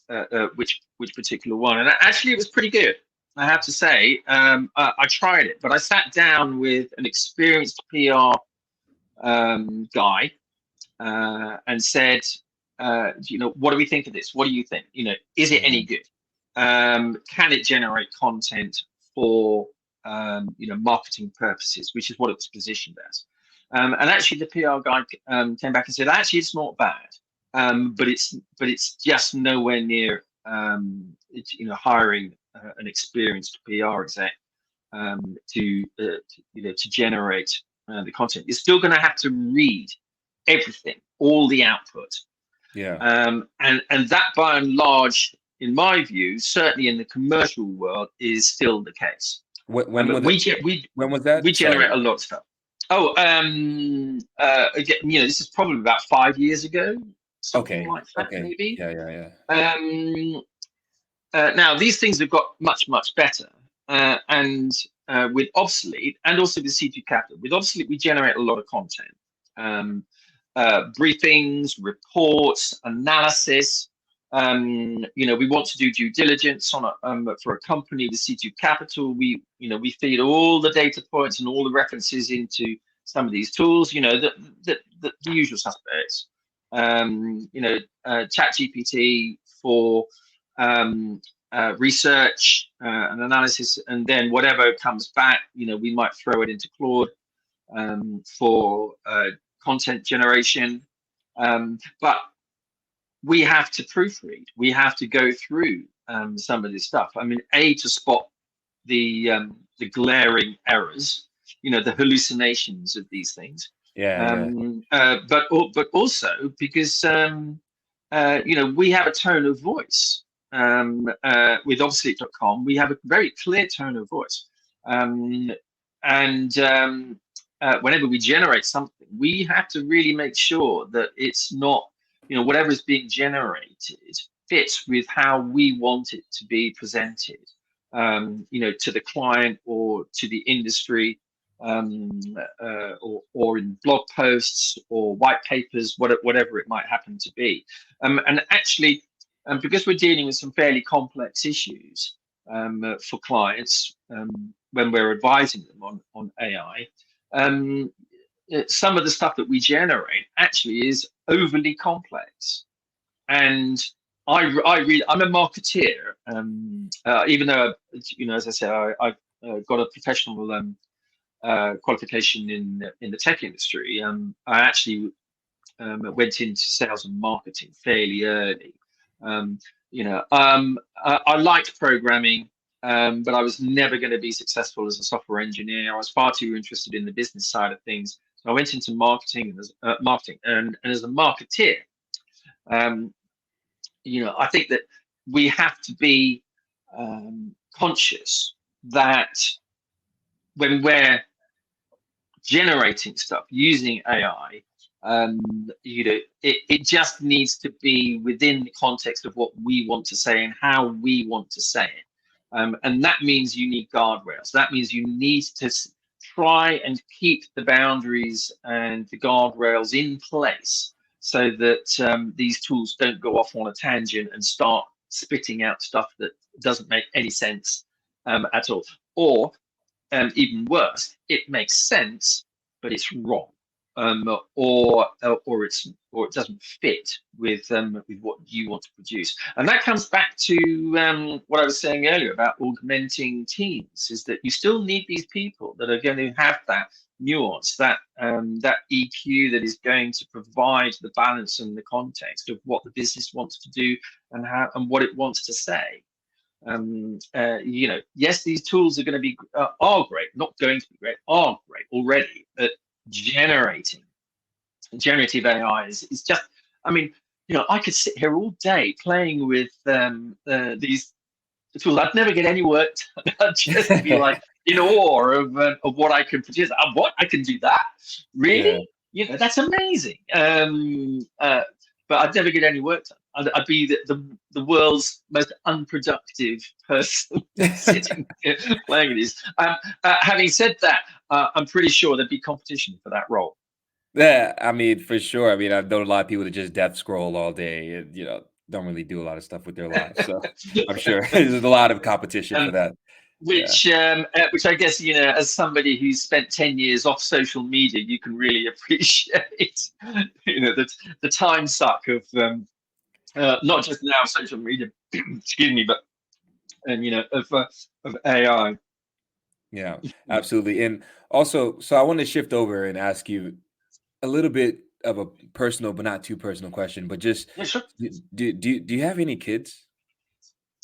Speaker 4: which particular one, and actually it was pretty good, I have to say. I tried it, but I sat down with an experienced PR guy and said, what do we think of this? What do you think? Is it any good? Can it generate content for marketing purposes, which is what it was positioned as? And actually, the PR guy came back and said, actually, it's not bad, but it's just nowhere near hiring an experienced PR exec to generate the content. You're still going to have to read everything, all the output.
Speaker 1: Yeah.
Speaker 4: And that, by and large, in my view, certainly in the commercial world, is still the case.
Speaker 1: When was that?
Speaker 4: We generate a lot of stuff. Oh, again, this is probably about 5 years ago, something like that, maybe.
Speaker 1: Yeah.
Speaker 4: Now these things have got much better, and with Obsolete and also with C2 Capital. With Obsolete, we generate a lot of content, briefings, reports, analysis. We want to do due diligence on for a company with C2 Capital. We feed all the data points and all the references into some of these tools. The usual suspects. ChatGPT for research and analysis, and then whatever comes back, we might throw it into Claude for content generation. But we have to proofread. We have to go through some of this stuff. I mean, to spot the glaring errors, the hallucinations of these things.
Speaker 1: Yeah.
Speaker 4: But also because we have a tone of voice. With obsolete.com, we have a very clear tone of voice. And whenever we generate something, we have to really make sure that it's not, whatever is being generated fits with how we want it to be presented, to the client or to the industry, or in blog posts or white papers, whatever it might happen to be. And actually, because we're dealing with some fairly complex issues for clients when we're advising them on AI, some of the stuff that we generate actually is overly complex. And I'm a marketeer, even though, as I said, I've got a professional qualification in the tech industry. I actually went into sales and marketing fairly early. I liked programming, but I was never going to be successful as a software engineer. I was far too interested in the business side of things. So I went into marketing, and as a marketeer, I think that we have to be conscious that when we're generating stuff using AI, it just needs to be within the context of what we want to say and how we want to say it. And that means you need guardrails. That means you need to try and keep the boundaries and the guardrails in place so that these tools don't go off on a tangent and start spitting out stuff that doesn't make any sense at all. Or even worse, it makes sense, but it's wrong, or it doesn't fit with what you want to produce. And that comes back to what I was saying earlier about augmenting teams. Is that you still need these people that are going to have that nuance, that EQ that is going to provide the balance and the context of what the business wants to do and what it wants to say. Yes, these tools are going to be are great, not going to be great, are great already at generative AI is just, I could sit here all day playing with these tools. I'd never get any work done. I'd just be like in awe of what I can produce. What, I can do that? Really?
Speaker 1: Yeah.
Speaker 4: That's amazing. But I'd never get any work done. I'd be the world's most unproductive person sitting here playing with these. Having said that, I'm pretty sure there'd be competition for that role.
Speaker 1: Yeah, for sure. I've known a lot of people that just death scroll all day and, don't really do a lot of stuff with their lives. So I'm sure there's a lot of competition for that.
Speaker 4: Which I guess, as somebody who's spent 10 years off social media, you can really appreciate, the time suck of not just now social media, excuse me, but of AI.
Speaker 1: Yeah, absolutely. And also, so I want to shift over and ask you a little bit of a personal, but not too personal question, but just
Speaker 4: Yeah, sure.
Speaker 1: do you have any kids?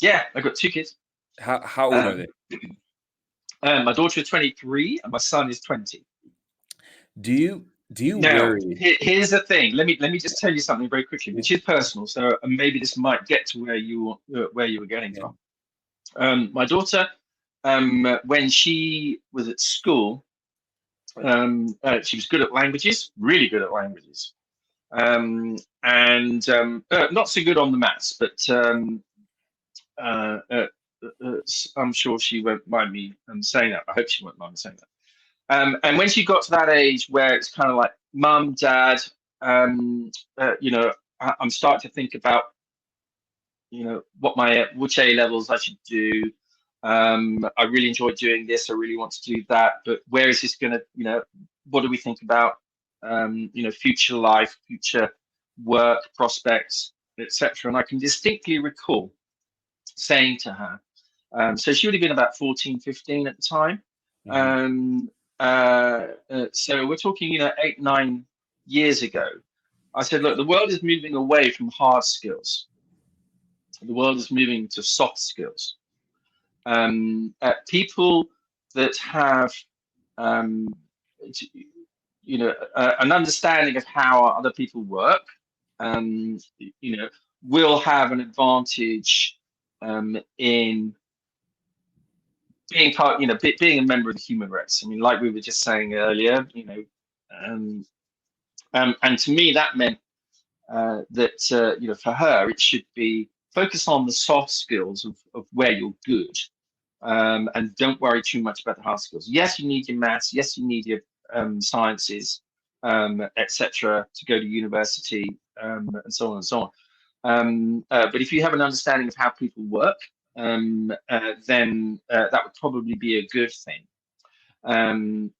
Speaker 4: Yeah, I've got 2 kids.
Speaker 1: How old are they?
Speaker 4: My daughter is 23 and my son is 20.
Speaker 1: Do you
Speaker 4: Now,
Speaker 1: worry?
Speaker 4: here's the thing. Let me just tell you something very quickly, which is personal. So maybe this might get to where you were getting from. My daughter, when she was at school, she was good at languages, really good at languages, and not so good on the maths. But I'm sure she won't mind me saying that. I hope she won't mind me saying that. And when she got to that age where it's kind of like, Mum, Dad, I'm starting to think about, which A levels I should do. I really enjoy doing this. I really want to do that. But where is this going to, what do we think about, future life, future work prospects, etc. And I can distinctly recall saying to her, so she would have been about 14, 15 at the time. So we're talking, 8, 9 years ago. I said, look, the world is moving away from hard skills. The world is moving to soft skills. People that have an understanding of how other people work, will have an advantage in being being a member of the human race. I mean, like we were just saying earlier, and to me that meant that for her it should be focus on the soft skills of where you're good, and don't worry too much about the hard skills. Yes, you need your maths. Yes, you need your sciences, etc., to go to university, and so on and so on. But if you have an understanding of how people work, then that would probably be a good thing. And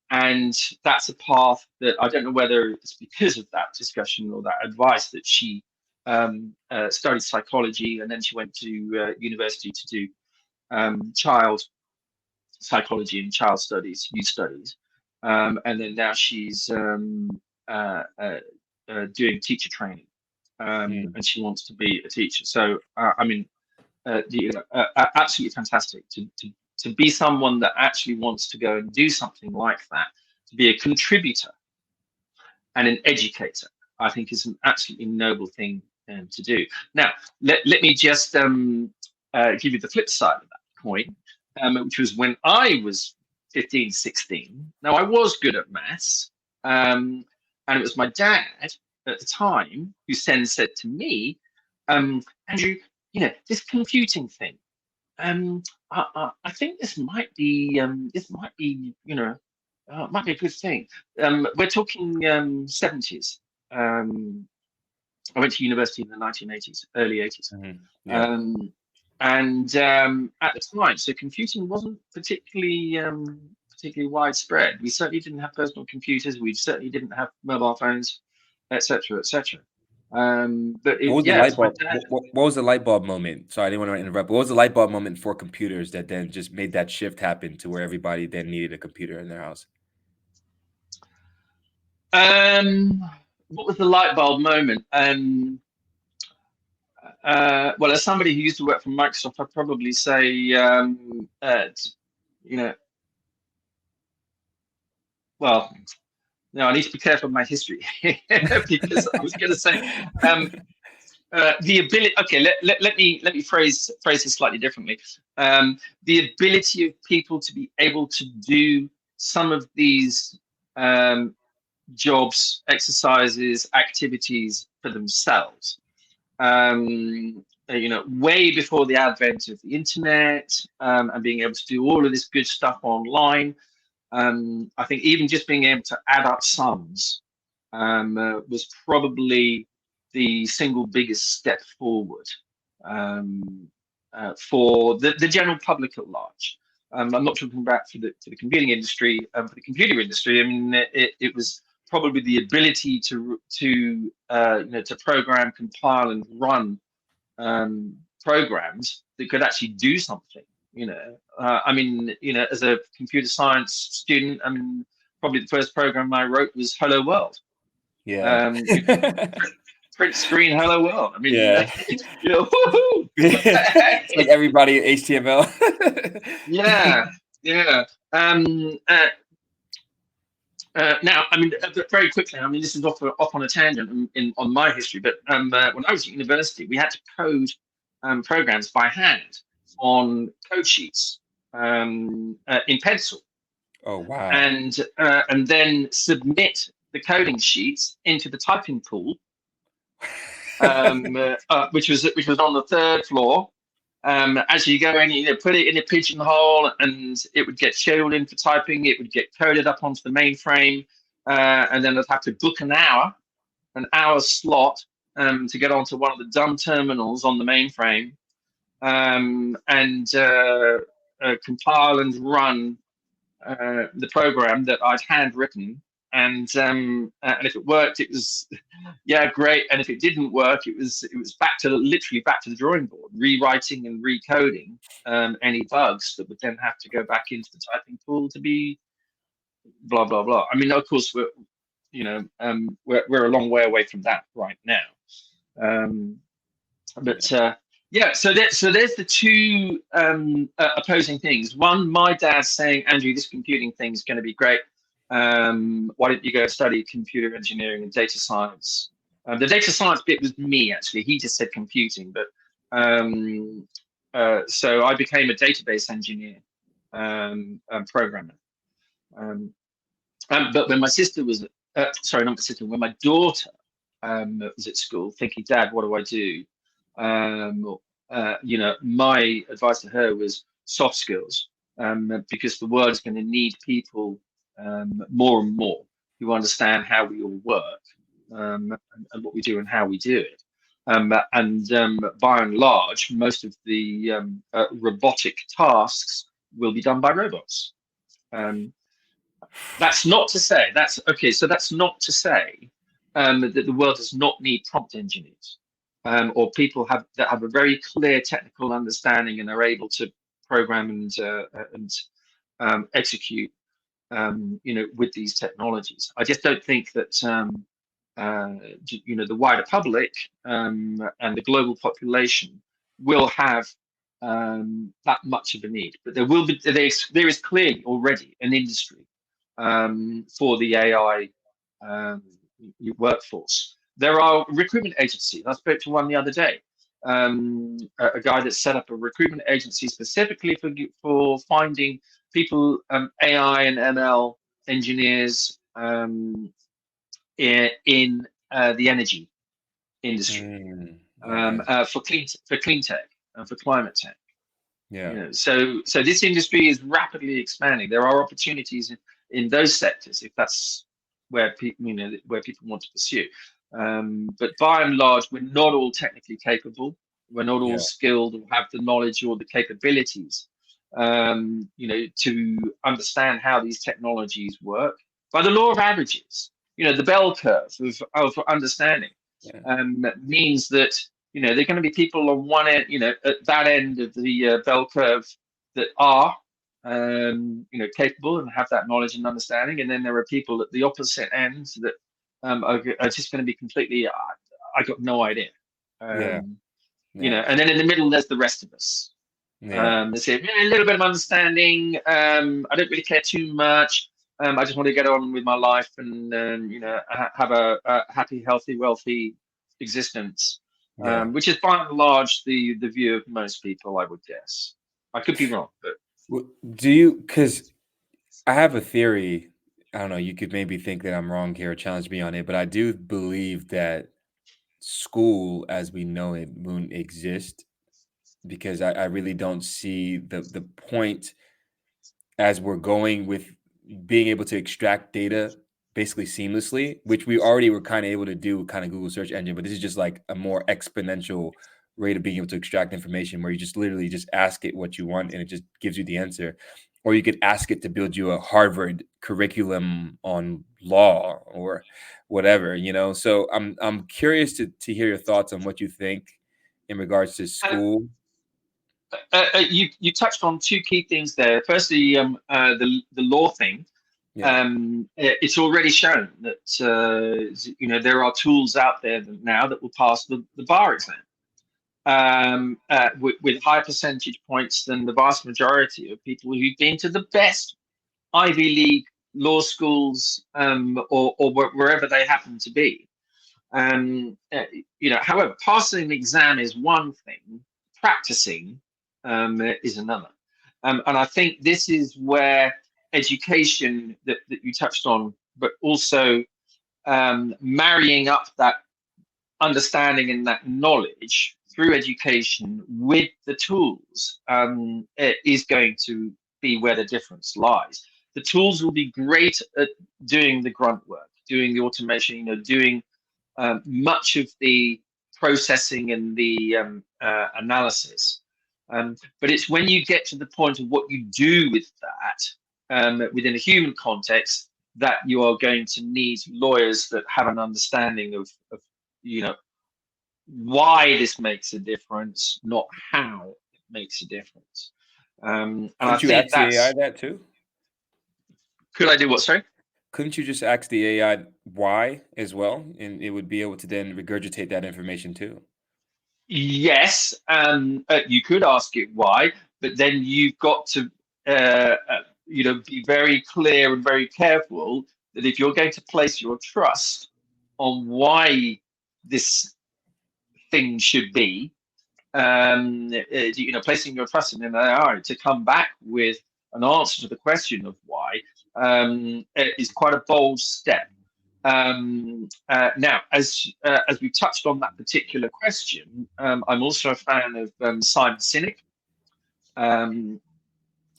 Speaker 4: that's a path that I don't know whether it's because of that discussion or that advice that she studied psychology, and then she went to university to do child psychology and child studies, youth studies, and then now she's doing teacher training, and she wants to be a teacher. So absolutely fantastic to be someone that actually wants to go and do something like that, to be a contributor and an educator. I think is an absolutely noble thing to do. Now, let me just give you the flip side of that coin, which was when I was 15, 16. Now, I was good at maths, and it was my dad at the time who then said to me, Andrew, this computing thing, I think this might be might be a good thing. We're talking 70s. I went to university in the 1980s, early 80s.
Speaker 1: Yeah.
Speaker 4: And at the time, so computing wasn't particularly widespread. We certainly didn't have personal computers. We certainly didn't have mobile phones, etc., etc. But
Speaker 1: What was the
Speaker 4: yeah,
Speaker 1: light
Speaker 4: it's my
Speaker 1: bulb?
Speaker 4: dad.
Speaker 1: What was the light bulb moment? Sorry, I didn't want to interrupt. What was the light bulb moment for computers that then just made that shift happen to where everybody then needed a computer in their house?
Speaker 4: What was the light bulb moment? Well, as somebody who used to work for Microsoft, I'd probably say, well, no, I need to be careful of my history because I was going to say the ability. Okay, let me phrase this slightly differently. The ability of people to be able to do some of these jobs, exercises, activities for themselves. Way before the advent of the internet, and being able to do all of this good stuff online. I think even just being able to add up sums was probably the single biggest step forward for the general public at large. I'm not talking about for the computing industry. For the computer industry, I mean, it was probably the ability to program, compile, and run programs that could actually do something. As a computer science student, I mean, probably the first program I wrote was Hello World.
Speaker 1: Yeah.
Speaker 4: Print screen Hello World. I mean,
Speaker 1: Yeah.
Speaker 4: woohoo!
Speaker 1: It's like everybody HTML.
Speaker 4: Yeah. Now, I mean, very quickly. I mean, this is off on a tangent on my history, but when I was at university, we had to code programs by hand on code sheets in pencil.
Speaker 1: Oh wow!
Speaker 4: And then submit the coding sheets into the typing pool, which was on the third floor. As you go in, put it in a pigeonhole, and it would get scheduled in for typing. It would get coded up onto the mainframe, and then I'd have to book an hour slot to get onto one of the dumb terminals on the mainframe, and compile and run the program that I'd handwritten. And if it worked, it was great. And if it didn't work, it was literally back to the drawing board, rewriting and recoding any bugs that would then have to go back into the typing pool to be blah blah blah. I mean, of course, we're a long way away from that right now. Yeah, so there's the two opposing things. One, my dad's saying, Andrew, this computing thing is going to be great. Why don't you go study computer engineering and data science? The data science bit was me, actually. He just said computing, but so I became a database engineer, programmer. Um, but when my sister was, sorry, not my sister, when my daughter was at school, thinking, Dad, what do I do? My advice to her was soft skills, because the world is going to need people more and more who understand how we all work, and what we do and how we do it. By and large, most of the robotic tasks will be done by robots. Um, that's not to say that's okay. So that's not to say that the world does not need prompt engineers, or people that have a very clear technical understanding and are able to program and execute, with these technologies. I just don't think that the wider public and the global population will have that much of a need. But there is clearly already an industry for the AI workforce. There are recruitment agencies. I spoke to one the other day, a guy that set up a recruitment agency specifically for finding people, AI and ML engineers, in the energy industry,
Speaker 1: Okay.
Speaker 4: for clean tech and for climate tech.
Speaker 1: Yeah.
Speaker 4: So this industry is rapidly expanding. There are opportunities in those sectors if that's where people want to pursue. But by and large, we're not all technically capable. We're not all
Speaker 1: Yeah.
Speaker 4: skilled or have the knowledge or the capabilities, to understand how these technologies work. By the law of averages, the bell curve of understanding
Speaker 1: Yeah.
Speaker 4: means that there are going to be people on one end, at that end of the bell curve that are, capable and have that knowledge and understanding, and then there are people at the opposite end that are just going to be completely, I got no idea.
Speaker 1: Yeah. Yeah.
Speaker 4: And then in the middle there's the rest of us.
Speaker 1: Yeah.
Speaker 4: They say, a little bit of understanding. I don't really care too much. I just want to get on with my life and have a happy, healthy, wealthy existence,
Speaker 1: Yeah.
Speaker 4: which is by and large the view of most people, I would guess. I could be wrong, but
Speaker 1: Do you? Because I have a theory. I don't know. You could maybe think that I'm wrong here or challenge me on it, but I do believe that school, as we know it, won't exist because I really don't see the point as we're going with being able to extract data basically seamlessly, which we already were kind of able to do with kind of Google search engine, but this is just like a more exponential rate of being able to extract information where you just literally just ask it what you want and it just gives you the answer. Or you could ask it to build you a Harvard curriculum on law or whatever. So I'm curious to hear your thoughts on what you think in regards to
Speaker 4: uh,
Speaker 1: school.
Speaker 4: you touched on two key things there. Firstly, the law thing.
Speaker 1: Yeah.
Speaker 4: It's already shown that there are tools out there now that will pass the bar exam, with higher percentage points than the vast majority of people who've been to the best Ivy League law schools, or wherever they happen to be. However, passing an exam is one thing, practicing is another. And I think this is where education that you touched on, but also marrying up that understanding and that knowledge through education with the tools, is going to be where the difference lies. The tools will be great at doing the grunt work, doing the automation, doing much of the processing and the analysis. But it's when you get to the point of what you do with that, within a human context, that you are going to need lawyers that have an understanding of why this makes a difference, not how it makes a difference. And I
Speaker 1: Couldn't you
Speaker 4: think
Speaker 1: ask the AI
Speaker 4: that's,
Speaker 1: that too?
Speaker 4: could I do what, sorry?
Speaker 1: Couldn't you just ask the AI why as well, and it would be able to then regurgitate that information too?
Speaker 4: Yes, you could ask it why, but then you've got to, be very clear and very careful that if you're going to place your trust on why this thing should be, placing your trust in an AI to come back with an answer to the question of why is quite a bold step. Now, as we touched on that particular question, I'm also a fan of Simon Sinek.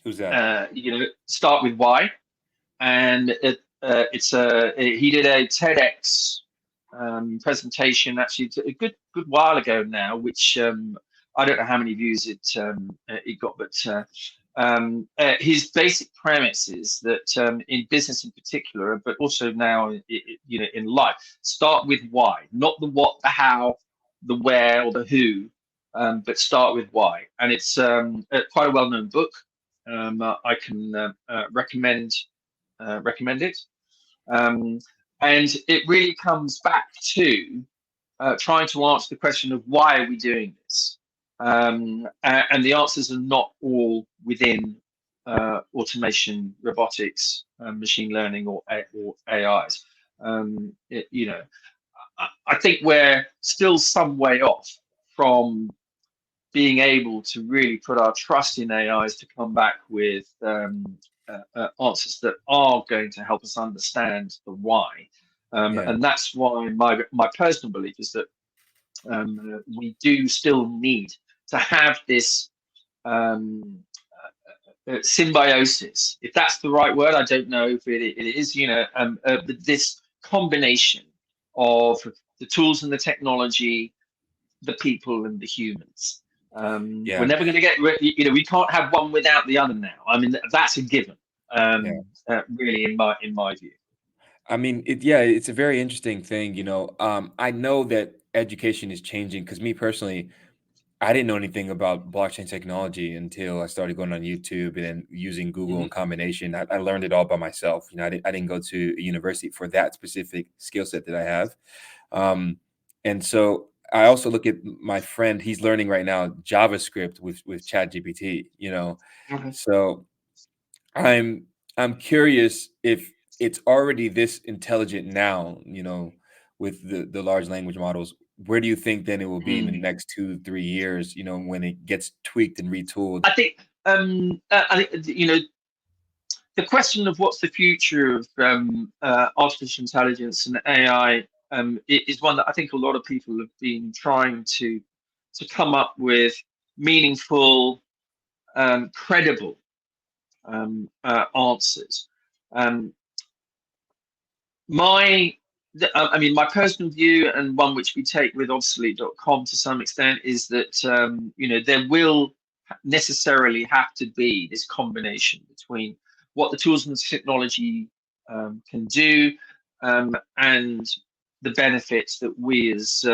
Speaker 1: Who's that?
Speaker 4: Start with why, and he did a TEDx presentation actually a good while ago now, which I don't know how many views it got, but his basic premise is that in business in particular, but also now in life, start with why, not the what, the how, the where, or the who, but start with why. And it's quite a well-known book. I can recommend it. And it really comes back to trying to answer the question of why are we doing this? And the answers are not all within automation, robotics, machine learning, or AIs. I think we're still some way off from being able to really put our trust in AIs to come back with answers that are going to help us understand the why.
Speaker 1: Yeah.
Speaker 4: And that's why my personal belief is that we do still need to have this symbiosis, if that's the right word. I don't know if it is, this combination of the tools and the technology, the people and the humans. We're
Speaker 1: Yeah.
Speaker 4: never going to get, we can't have one without the other now. I mean, that's a given,
Speaker 1: Yeah.
Speaker 4: really, in my view.
Speaker 1: I mean, it's a very interesting thing. I know that education is changing because me personally, I didn't know anything about blockchain technology until I started going on YouTube and then using Google in
Speaker 4: Mhm.
Speaker 1: combination. I learned it all by myself. I didn't go to a university for that specific skill set that I have. And so I also look at my friend, he's learning right now JavaScript with ChatGPT,
Speaker 4: Okay.
Speaker 1: So I'm I'm curious if it's already this intelligent now, with the large language models. Where do you think then it will be in the
Speaker 4: Mm.
Speaker 1: next 2, 3 years, when it gets tweaked and retooled?
Speaker 4: I think the question of what's the future of artificial intelligence and AI is one that I think a lot of people have been trying to come up with meaningful, credible answers. Um, my my personal view, and one which we take with obsolete.com to some extent, is that there will necessarily have to be this combination between what the tools and the technology can do, and the benefits that we as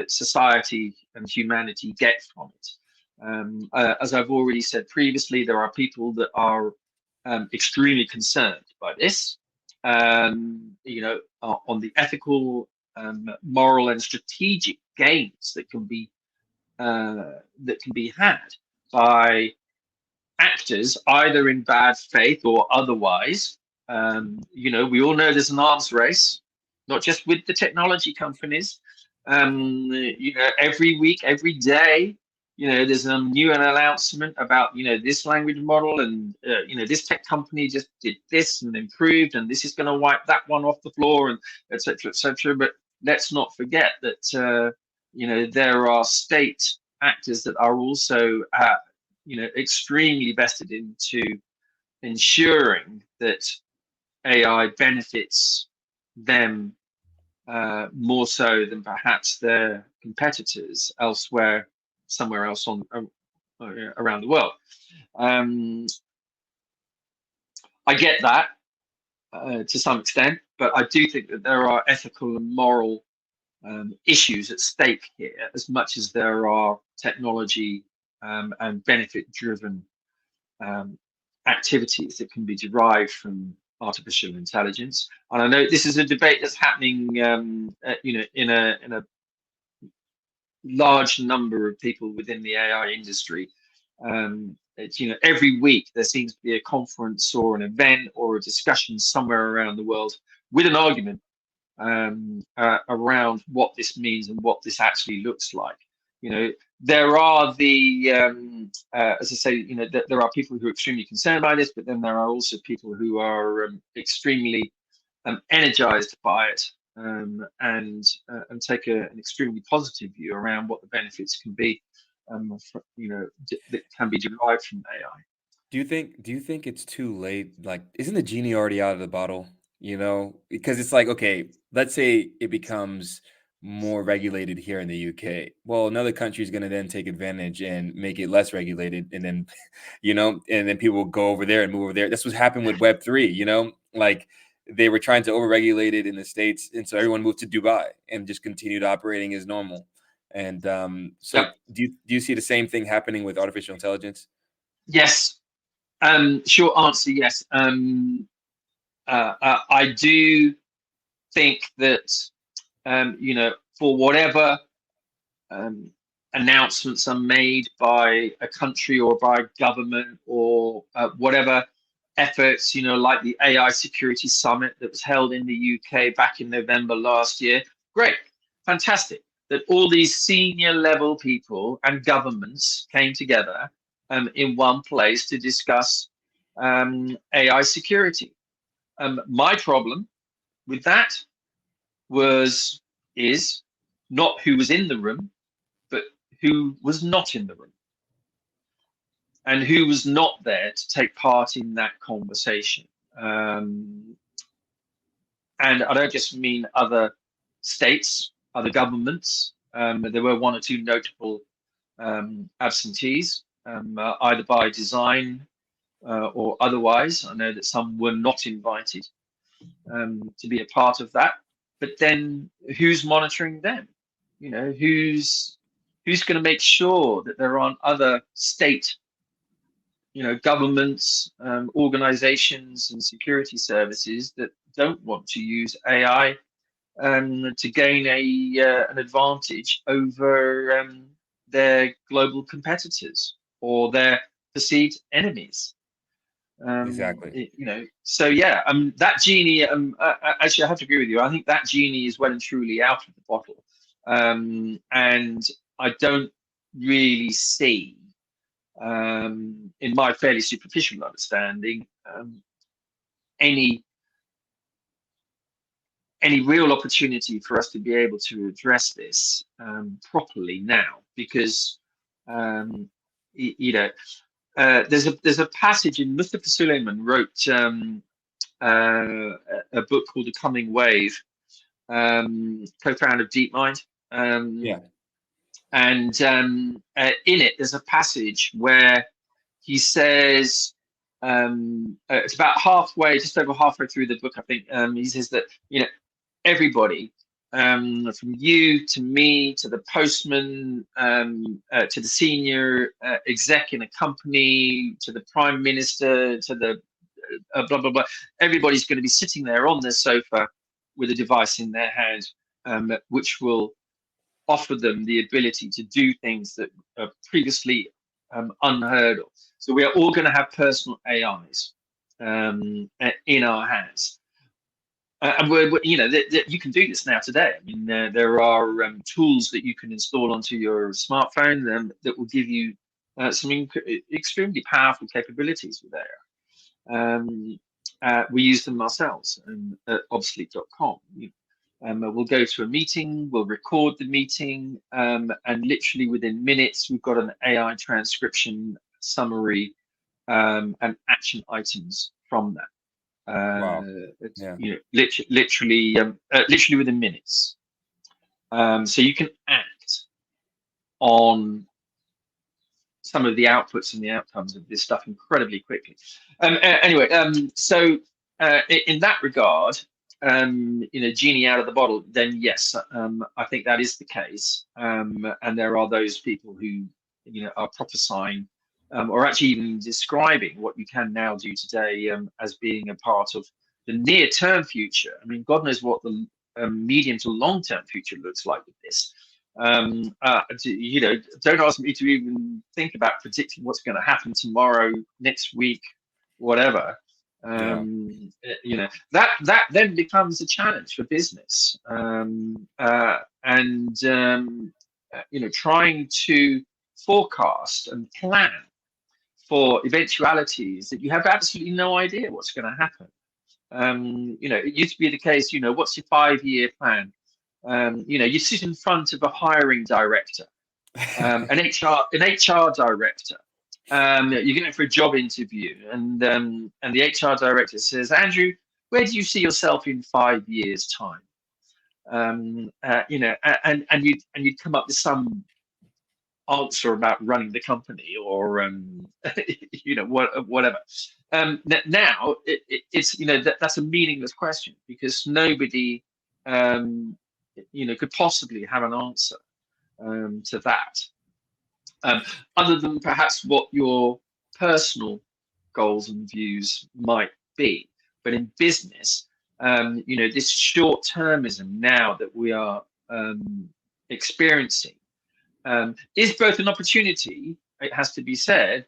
Speaker 4: society and humanity get from it. As I've already said previously, there are people that are extremely concerned by this, on the ethical, moral, and strategic gains that can be had by actors, either in bad faith or otherwise. We all know there's an arms race, not just with the technology companies. Every week, every day, there's a new announcement about this language model, and this tech company just did this and improved, and this is going to wipe that one off the floor, and etc. etc. But let's not forget that there are state actors that are also extremely vested into ensuring that AI benefits them more so than perhaps their competitors somewhere else around the world. I get that to some extent, but I do think that there are ethical and moral issues at stake here, as much as there are technology and benefit-driven activities that can be derived from artificial intelligence. And I know this is a debate that's happening, in a large number of people within the AI industry. It's, every week there seems to be a conference or an event or a discussion somewhere around the world with an argument around what this means and what this actually looks like. There are as I say, there are people who are extremely concerned by this, but then there are also people who are extremely energized by it, and take an extremely positive view around what the benefits can be, that can be derived from AI.
Speaker 1: Do you think it's too late? Like, isn't the genie already out of the bottle? Because it's like, okay, let's say it becomes more regulated here in the UK. Well, another country is going to then take advantage and make it less regulated, and then, and then people will go over there and move over there. That's what happened with Web3. Like they were trying to overregulate it in the States, and so everyone moved to Dubai and just continued operating as normal. And so,
Speaker 4: Yep.
Speaker 1: do you see the same thing happening with artificial intelligence?
Speaker 4: Yes. Short answer, yes. I do think that, for whatever announcements are made by a country or by government, or whatever efforts, like the AI Security Summit that was held in the UK back in November last year, great, fantastic, that all these senior level people and governments came together in one place to discuss AI security. My problem with that is not who was in the room, but who was not in the room, and who was not there to take part in that conversation. And I don't just mean other states, other governments. There were one or two notable absentees, either by design or otherwise. I know that some were not invited to be a part of that. But then, who's monitoring them? Who's going to make sure that there aren't other state, governments, organizations, and security services that don't want to use AI to gain an advantage over their global competitors or their perceived enemies?
Speaker 1: Exactly.
Speaker 4: So yeah, that genie, actually I have to agree with you. I think that genie is well and truly out of the bottle, and I don't really see, in my fairly superficial understanding, any real opportunity for us to be able to address this properly now, because there's a passage in Mustafa Suleyman wrote a book called The Coming Wave, co-founder of DeepMind.
Speaker 1: Yeah.
Speaker 4: And in it, there's a passage where he says, it's about halfway, just over halfway through the book, I think. He says that, everybody, from you to me to the postman, to the senior exec in a company, to the prime minister, to the blah blah blah, everybody's going to be sitting there on their sofa with a device in their hand, which will offer them the ability to do things that are previously unheard of. So we are all going to have personal AIs in our hands. And you can do this now today. I mean, there are tools that you can install onto your smartphone that will give you some extremely powerful capabilities with AI. We use them ourselves at obsolete.com. We'll go to a meeting, we'll record the meeting, and literally within minutes, we've got an AI transcription summary and action items from that.
Speaker 1: Wow. Yeah.
Speaker 4: Literally within minutes. So you can act on some of the outputs and the outcomes of this stuff incredibly quickly. Anyway, so in that regard, genie out of the bottle, then yes, I think that is the case. And there are those people who, are prophesying or actually even describing what you can now do today as being a part of the near-term future. I mean, God knows what the medium to long-term future looks like with this. You know, don't ask me to even think about predicting what's going to happen tomorrow, next week, whatever.
Speaker 1: Yeah.
Speaker 4: You know, that then becomes a challenge for business, you know, trying to forecast and plan for eventualities that you have absolutely no idea what's going to happen. You know, it used to be the case, you know, what's your 5-year plan? You know, you sit in front of a hiring director, an HR director. You're going for a job interview, and the HR director says, Andrew, where do you see yourself in 5 years' time? You know, and you'd come up with some answer about running the company, or you know, whatever. Now it's, you know, that's a meaningless question, because nobody you know, could possibly have an answer to that, other than perhaps what your personal goals and views might be. But in business, you know, this short-termism now that we are experiencing is both an opportunity, it has to be said,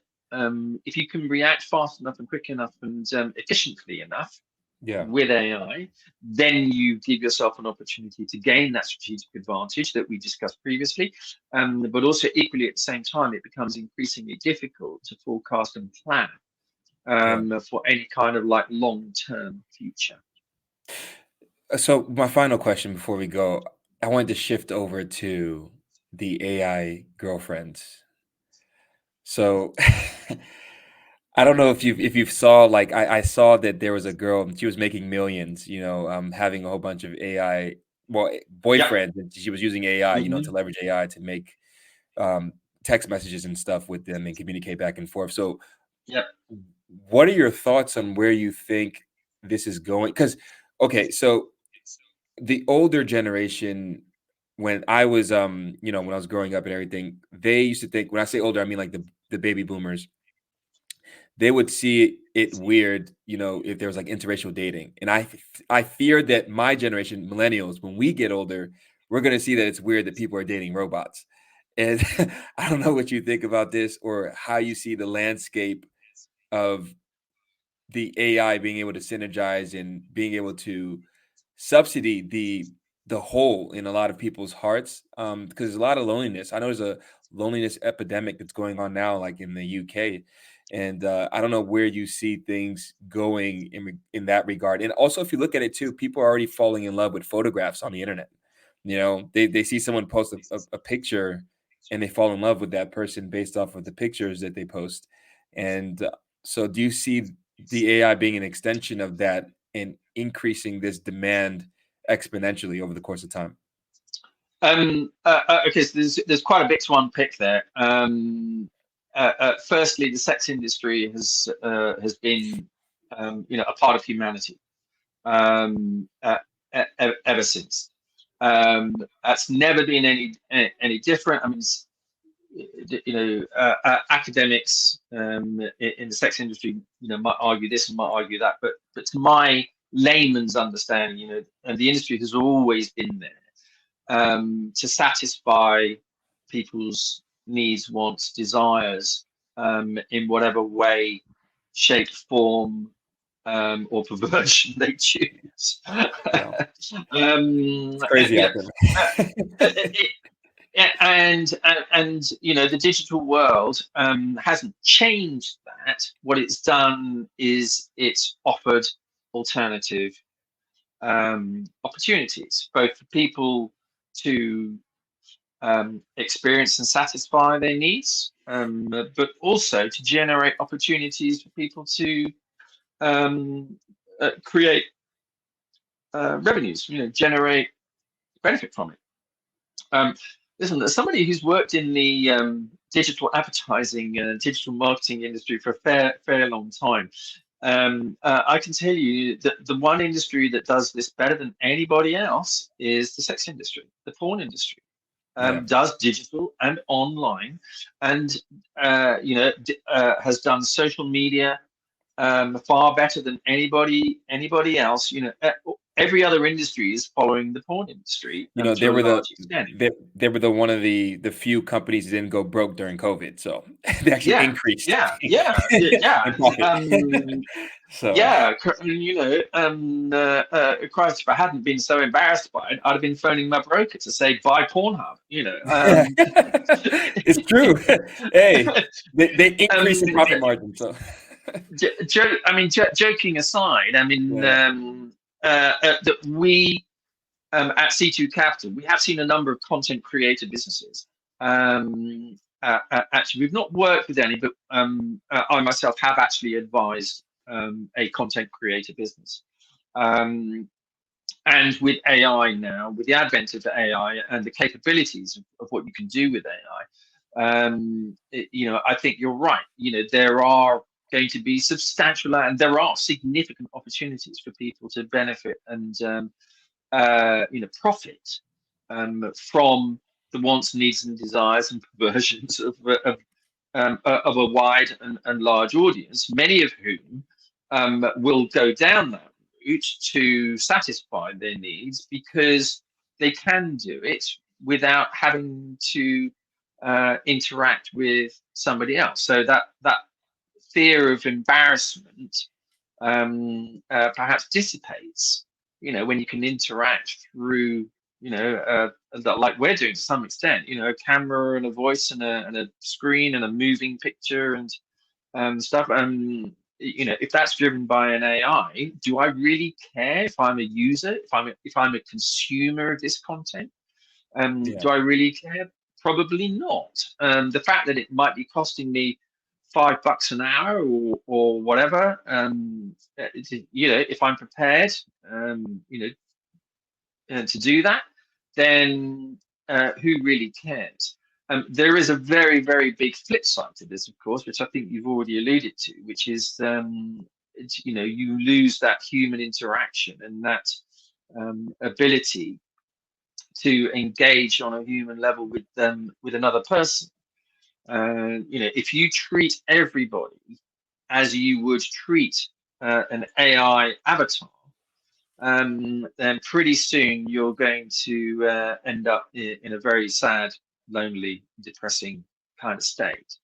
Speaker 4: if you can react fast enough and quick enough and efficiently enough
Speaker 1: Yeah.
Speaker 4: with AI, then you give yourself an opportunity to gain that strategic advantage that we discussed previously. But also equally at the same time, it becomes increasingly difficult to forecast and plan for any kind of like long-term future.
Speaker 1: So my final question before we go, I wanted to shift over to the AI girlfriends. So I don't know if you saw, like, I saw that there was a girl and she was making millions, you know, having a whole bunch of AI, well,
Speaker 4: Yep.
Speaker 1: boyfriends, and she was using AI, you know, to
Speaker 4: Mm-hmm.
Speaker 1: leverage AI to make um, text messages and stuff with them and communicate back and forth. So
Speaker 4: Yep.
Speaker 1: what are your thoughts on where you think this is going? Because, okay, so the older generation, when I was you know, when I was growing up and everything, they used to think, when I say older, I mean like the baby boomers, they would see it weird, you know, if there was like interracial dating. And I fear that my generation, millennials, when we get older, we're going to see that it's weird that people are dating robots. And I don't know what you think about this, or how you see the landscape of the AI being able to synergize and being able to subsidy the hole in a lot of people's hearts, because there's a lot of loneliness. I know there's a loneliness epidemic that's going on now, like in the UK, and I don't know where you see things going in that regard. And also, if you look at it too, people are already falling in love with photographs on the internet. You know, they see someone post a picture, and they fall in love with that person based off of the pictures that they post. And so, do you see the AI being an extension of that and increasing this demand exponentially over the course of time?
Speaker 4: Okay, so there's quite a bit to unpick there. Firstly, the sex industry has been you know, a part of humanity ever since. That's never been any different. I mean, you know, academics in the sex industry, you know, might argue this and might argue that, but to my layman's understanding, you know, and the industry has always been there to satisfy people's needs, wants, desires in whatever way, shape, form, or perversion they choose.
Speaker 1: Yeah, it's
Speaker 4: um,
Speaker 1: crazy
Speaker 4: you
Speaker 1: out
Speaker 4: know,
Speaker 1: there.
Speaker 4: and you know, the digital world hasn't changed that. What it's done is it's offered alternative opportunities, both for people to experience and satisfy their needs, but also to generate opportunities for people to create revenues, you know, generate benefit from it. Listen, as somebody who's worked in the digital advertising and digital marketing industry for a fair long time, I can tell you that the one industry that does this better than anybody else is the sex industry, the porn industry.
Speaker 1: Yeah,
Speaker 4: Does digital and online, and you know, has done social media far better than anybody else. You know, every other industry is following the porn industry
Speaker 1: You know,
Speaker 4: to a large extent.
Speaker 1: they were the one of the few companies that didn't go broke during COVID, so they actually
Speaker 4: Yeah,
Speaker 1: increased
Speaker 4: yeah, yeah, yeah.
Speaker 1: in profit. So
Speaker 4: Yeah, you know, Christ, if I hadn't been so embarrassed by it, I'd have been phoning my broker to say buy Pornhub. You know,
Speaker 1: it's true. Hey, they increase in
Speaker 4: um,
Speaker 1: profit margin. So
Speaker 4: joking aside, I mean,
Speaker 1: yeah,
Speaker 4: that we at C2 Capital, we have seen a number of content creator businesses. Actually, we've not worked with any, but I myself have actually advised a content creator business. And with AI now, with the advent of AI and the capabilities of what you can do with AI, you know, I think you're right. You know, there are going to be substantial and there are significant opportunities for people to benefit and you know, profit from the wants, needs, and desires and perversions of a wide and large audience, many of whom will go down that route to satisfy their needs because they can do it without having to interact with somebody else. So that fear of embarrassment perhaps dissipates, you know, when you can interact through, you know, like we're doing to some extent, you know, a camera and a voice and a screen and a moving picture and stuff. You know, if that's driven by an AI, do I really care if I'm a user, if I'm a consumer of this content?
Speaker 1: yeah,
Speaker 4: Do I really care? Probably not. The fact that it might be costing me $5 an hour or whatever, you know, if I'm prepared, you know, to do that, then who really cares? There is a very, very big flip side to this, of course, which I think you've already alluded to, which is, you know, you lose that human interaction and that ability to engage on a human level with another person. You know, if you treat everybody as you would treat an AI avatar, then pretty soon you're going to end up in a very sad, lonely, depressing kind of state.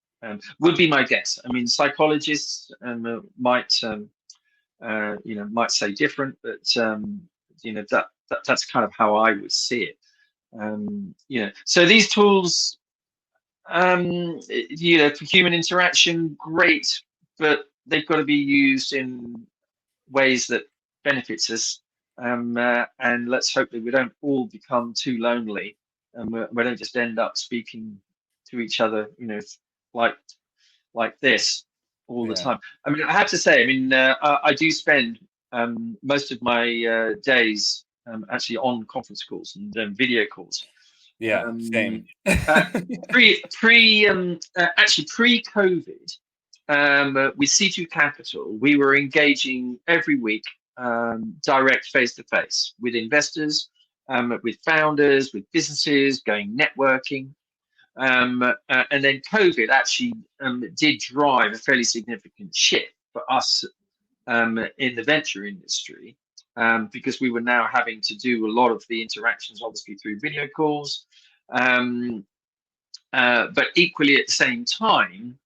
Speaker 4: Would be my guess. I mean, psychologists might, you know, might say different, but you know, that's kind of how I would see it. You know, so these tools, you know, for human interaction, great, but they've got to be used in ways that benefits us. And let's hope that we don't all become too lonely and we don't just end up speaking to each other, you know, like like this all the
Speaker 1: yeah,
Speaker 4: time. I mean, I have to say, I mean, I do spend most of my days actually on conference calls and video calls.
Speaker 1: yeah.
Speaker 4: Um,
Speaker 1: Same.
Speaker 4: uh, actually pre-COVID, with C2 Capital, we were engaging every week, direct face-to-face with investors, with founders, with businesses, going networking. And then COVID actually did drive a fairly significant shift for us in the venture industry, because we were now having to do a lot of the interactions, obviously through video calls, but equally at the same time,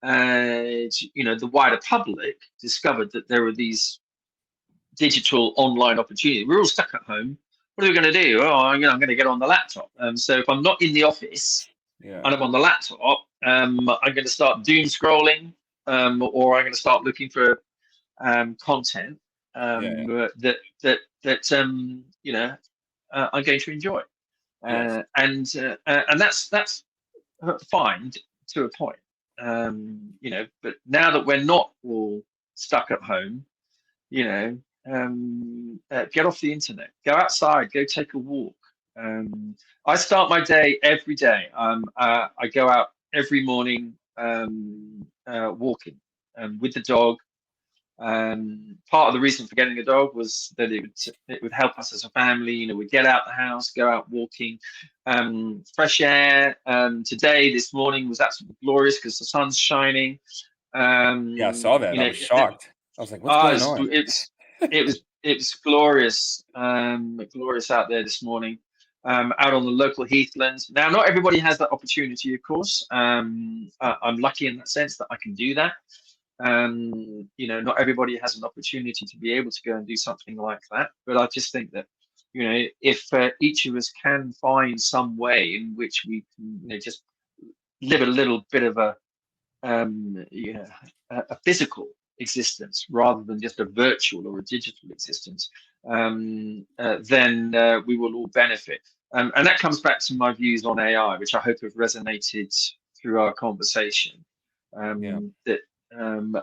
Speaker 4: you know, the wider public discovered that there were these digital online opportunities. We're all stuck at home. What are we going to do? Oh, you know, I'm going to get on the laptop. So if I'm not in the office
Speaker 1: Yeah,
Speaker 4: and I'm on the laptop, I'm going to start doom scrolling, or I'm going to start looking for content
Speaker 1: yeah,
Speaker 4: that you know, I'm going to enjoy,
Speaker 1: yes,
Speaker 4: and that's fine to a point, you know. But now that we're not all stuck at home, you know, get off the internet, go outside, go take a walk. I start my day every day. I go out every morning, walking with the dog. Part of the reason for getting a dog was that it would help us as a family. You know, we get out the house, go out walking, fresh air. Today, this morning was absolutely glorious because the sun's shining.
Speaker 1: yeah. I saw that.
Speaker 4: You
Speaker 1: I
Speaker 4: know,
Speaker 1: was shocked. I was like, "What's going on?"
Speaker 4: it was glorious, glorious out there this morning, out on the local heathlands. Now, not everybody has that opportunity, of course. I'm lucky in that sense that I can do that. Not everybody has an opportunity to be able to go and do something like that. But I just think that, if each of us can find some way in which we can, just live a little bit of a physical existence rather than just a virtual or a digital existence, then we will all benefit. And that comes back to my views on AI, which I hope have resonated through our conversation. That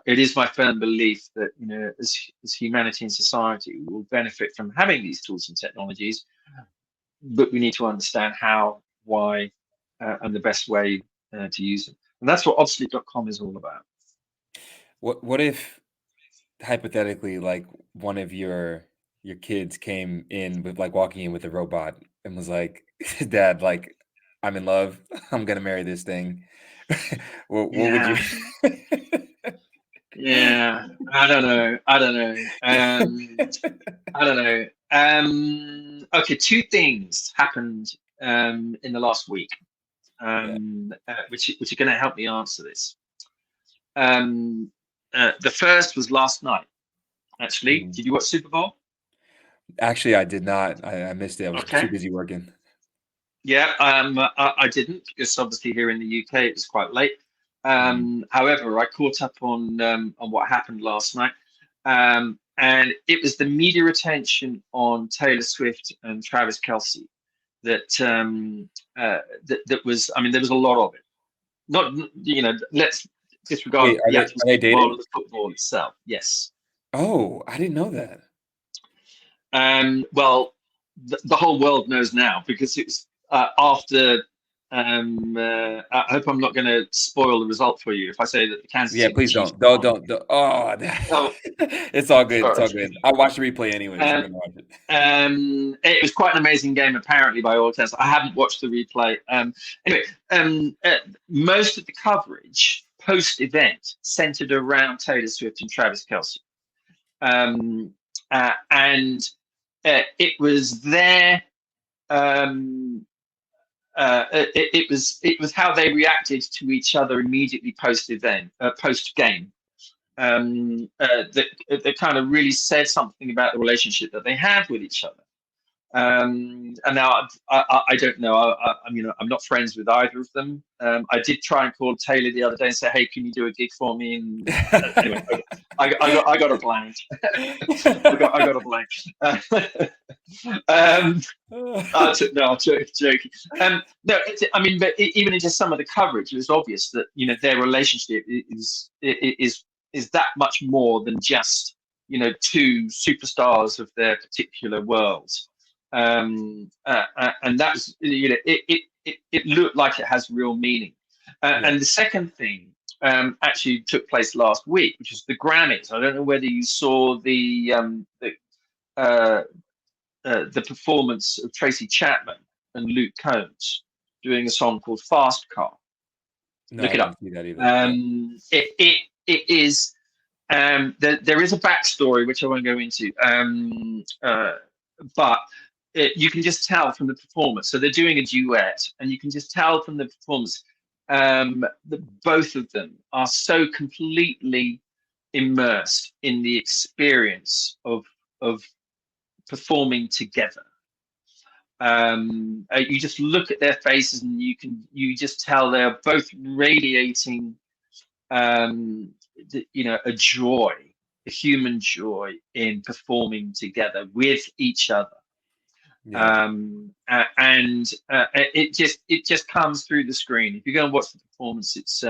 Speaker 4: it is my firm belief that as humanity and society, we will benefit from having these tools and technologies, but we need to understand how, why, and the best way to use them. And that's what obsolete.com is all about.
Speaker 1: What if hypothetically, like, one of your kids came in with, like, walking in with a robot and was like, "Dad, like, I'm in love. I'm gonna marry this thing." What would you?
Speaker 4: Yeah, I don't know. I don't know. Okay, two things happened in the last week, which are going to help me answer this. The first was last night. Actually, did you watch Super Bowl?
Speaker 1: Actually, I did not. I missed it. I was
Speaker 4: Okay.
Speaker 1: too busy working.
Speaker 4: Yeah, I didn't, because obviously here in the UK it was quite late. However, I caught up on what happened last night, and it was the media attention on Taylor Swift and Travis Kelce that that was. I mean, there was a lot of it. Not, let's disregard
Speaker 1: Wait, are
Speaker 4: the actual
Speaker 1: they
Speaker 4: football
Speaker 1: dating?
Speaker 4: or the football itself. Yes.
Speaker 1: Oh, I didn't know that.
Speaker 4: Well, the whole world knows now, because it was after. I hope I'm not going to spoil the result for you if I say that the Kansas
Speaker 1: Yeah,
Speaker 4: City
Speaker 1: please
Speaker 4: Chiefs
Speaker 1: don't.
Speaker 4: won.
Speaker 1: Don't. Oh,
Speaker 4: Oh,
Speaker 1: it's all good. It's
Speaker 4: sorry.
Speaker 1: all good. I'll watch the replay anyways. I'm gonna watch it.
Speaker 4: It was quite an amazing game, apparently, by all accounts. I haven't watched the replay. Anyway, most of the coverage post-event centered around Taylor Swift and Travis Kelce, and it was their. It was how they reacted to each other immediately post-event, post-game. That kind of really said something about the relationship that they have with each other. And now I don't know. I'm not friends with either of them. I did try and call Taylor the other day and say, "Hey, can you do a gig for me?" And anyway, I got a blank. I got a blank. No, I'm joking. No, but even in just some of the coverage, it was obvious that their relationship is that much more than just two superstars of their particular worlds. And that's it looked like it has real meaning. And the second thing actually took place last week, which was the Grammys. I don't know whether you saw the performance of Tracy Chapman and Luke Combs doing a song called Fast Car.
Speaker 1: No,
Speaker 4: Look
Speaker 1: I
Speaker 4: it up.
Speaker 1: didn't see that either.
Speaker 4: It is. There is a backstory which I won't go into, but you can just tell from the performance. So they're doing a duet, and you can just tell from the performance that both of them are so completely immersed in the experience of performing together. You just look at their faces, and you just tell they're both radiating a joy, a human joy in performing together with each other. And it just comes through the screen. If you go and watch the performance, it's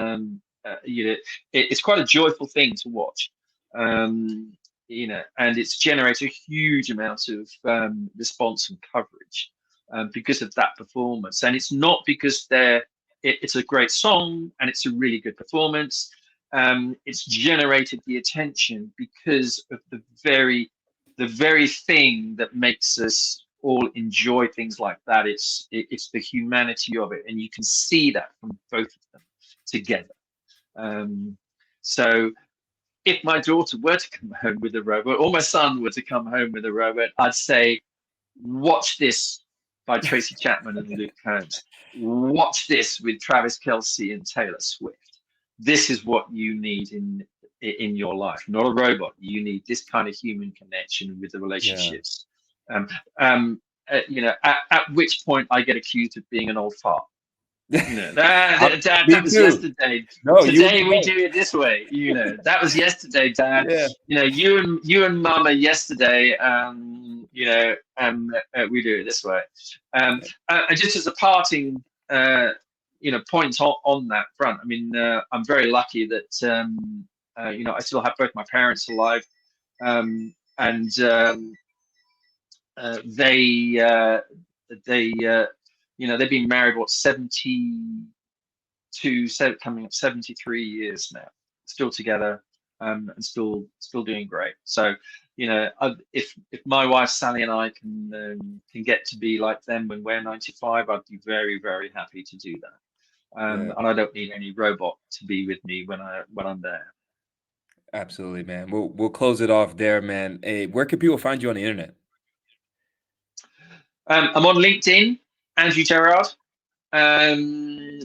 Speaker 4: quite a joyful thing to watch. And it's generated a huge amount of response and coverage because of that performance. And it's not because it's a great song and it's a really good performance. It's generated the attention because of the very thing that makes us all enjoy things like that. It's the humanity of it, and you can see that from both of them together. So if my daughter were to come home with a robot, or my son were to come home with a robot, I'd say, watch this by Tracy Chapman and Luke Combs. Watch this with Travis Kelce and Taylor Swift. This is what you need in your life, not a robot. You need this kind of human connection with the relationships. At which point I get accused of being an old fart. Dad, that was yesterday.
Speaker 1: No,
Speaker 4: today we do it this way. That was yesterday, Dad.
Speaker 1: Yeah.
Speaker 4: You and Mama yesterday. We do it this way. Just as a parting, point on that front. I mean, I'm very lucky that I still have both my parents alive, they've been married 72, coming up 73 years now, still together, and still doing great. So if my wife Sally and I can get to be like them when we're 95, I'd be very, very happy to do that. And I don't need any robot to be with me when I'm there.
Speaker 1: Absolutely, man. We'll close it off there, man. Hey, where can people find you on the internet?
Speaker 4: I'm on LinkedIn. Andrew Gerrard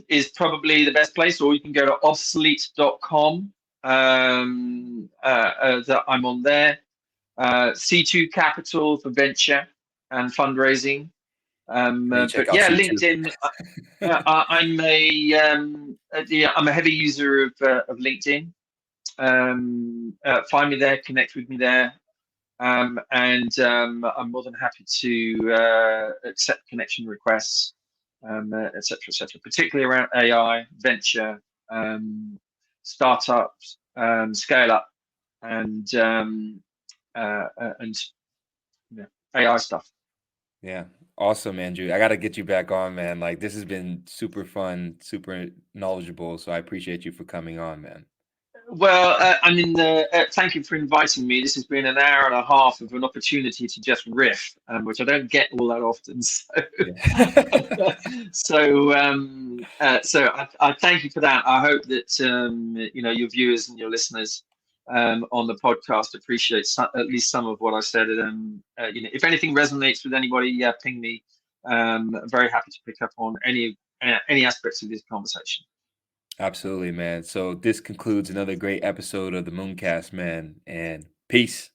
Speaker 4: is probably the best place, or you can go to obsolete.com. I'm on there. C2 Capital for venture and fundraising. LinkedIn. I'm a heavy user of LinkedIn. Find me there, connect with me there. I'm more than happy to accept connection requests, et cetera, particularly around AI, venture, startups, scale up, and AI stuff.
Speaker 1: Yeah. Awesome, Andrew. I got to get you back on, man. Like, this has been super fun, super knowledgeable. So I appreciate you for coming on, man.
Speaker 4: Well, thank you for inviting me. This has been an hour and a half of an opportunity to just riff, which I don't get all that often. So, I thank you for that. I hope that your viewers and your listeners on the podcast appreciate at least some of what I said. If anything resonates with anybody, ping me. I'm very happy to pick up on any aspects of this conversation.
Speaker 1: Absolutely, man. So this concludes another great episode of the Mooncast, man. And peace.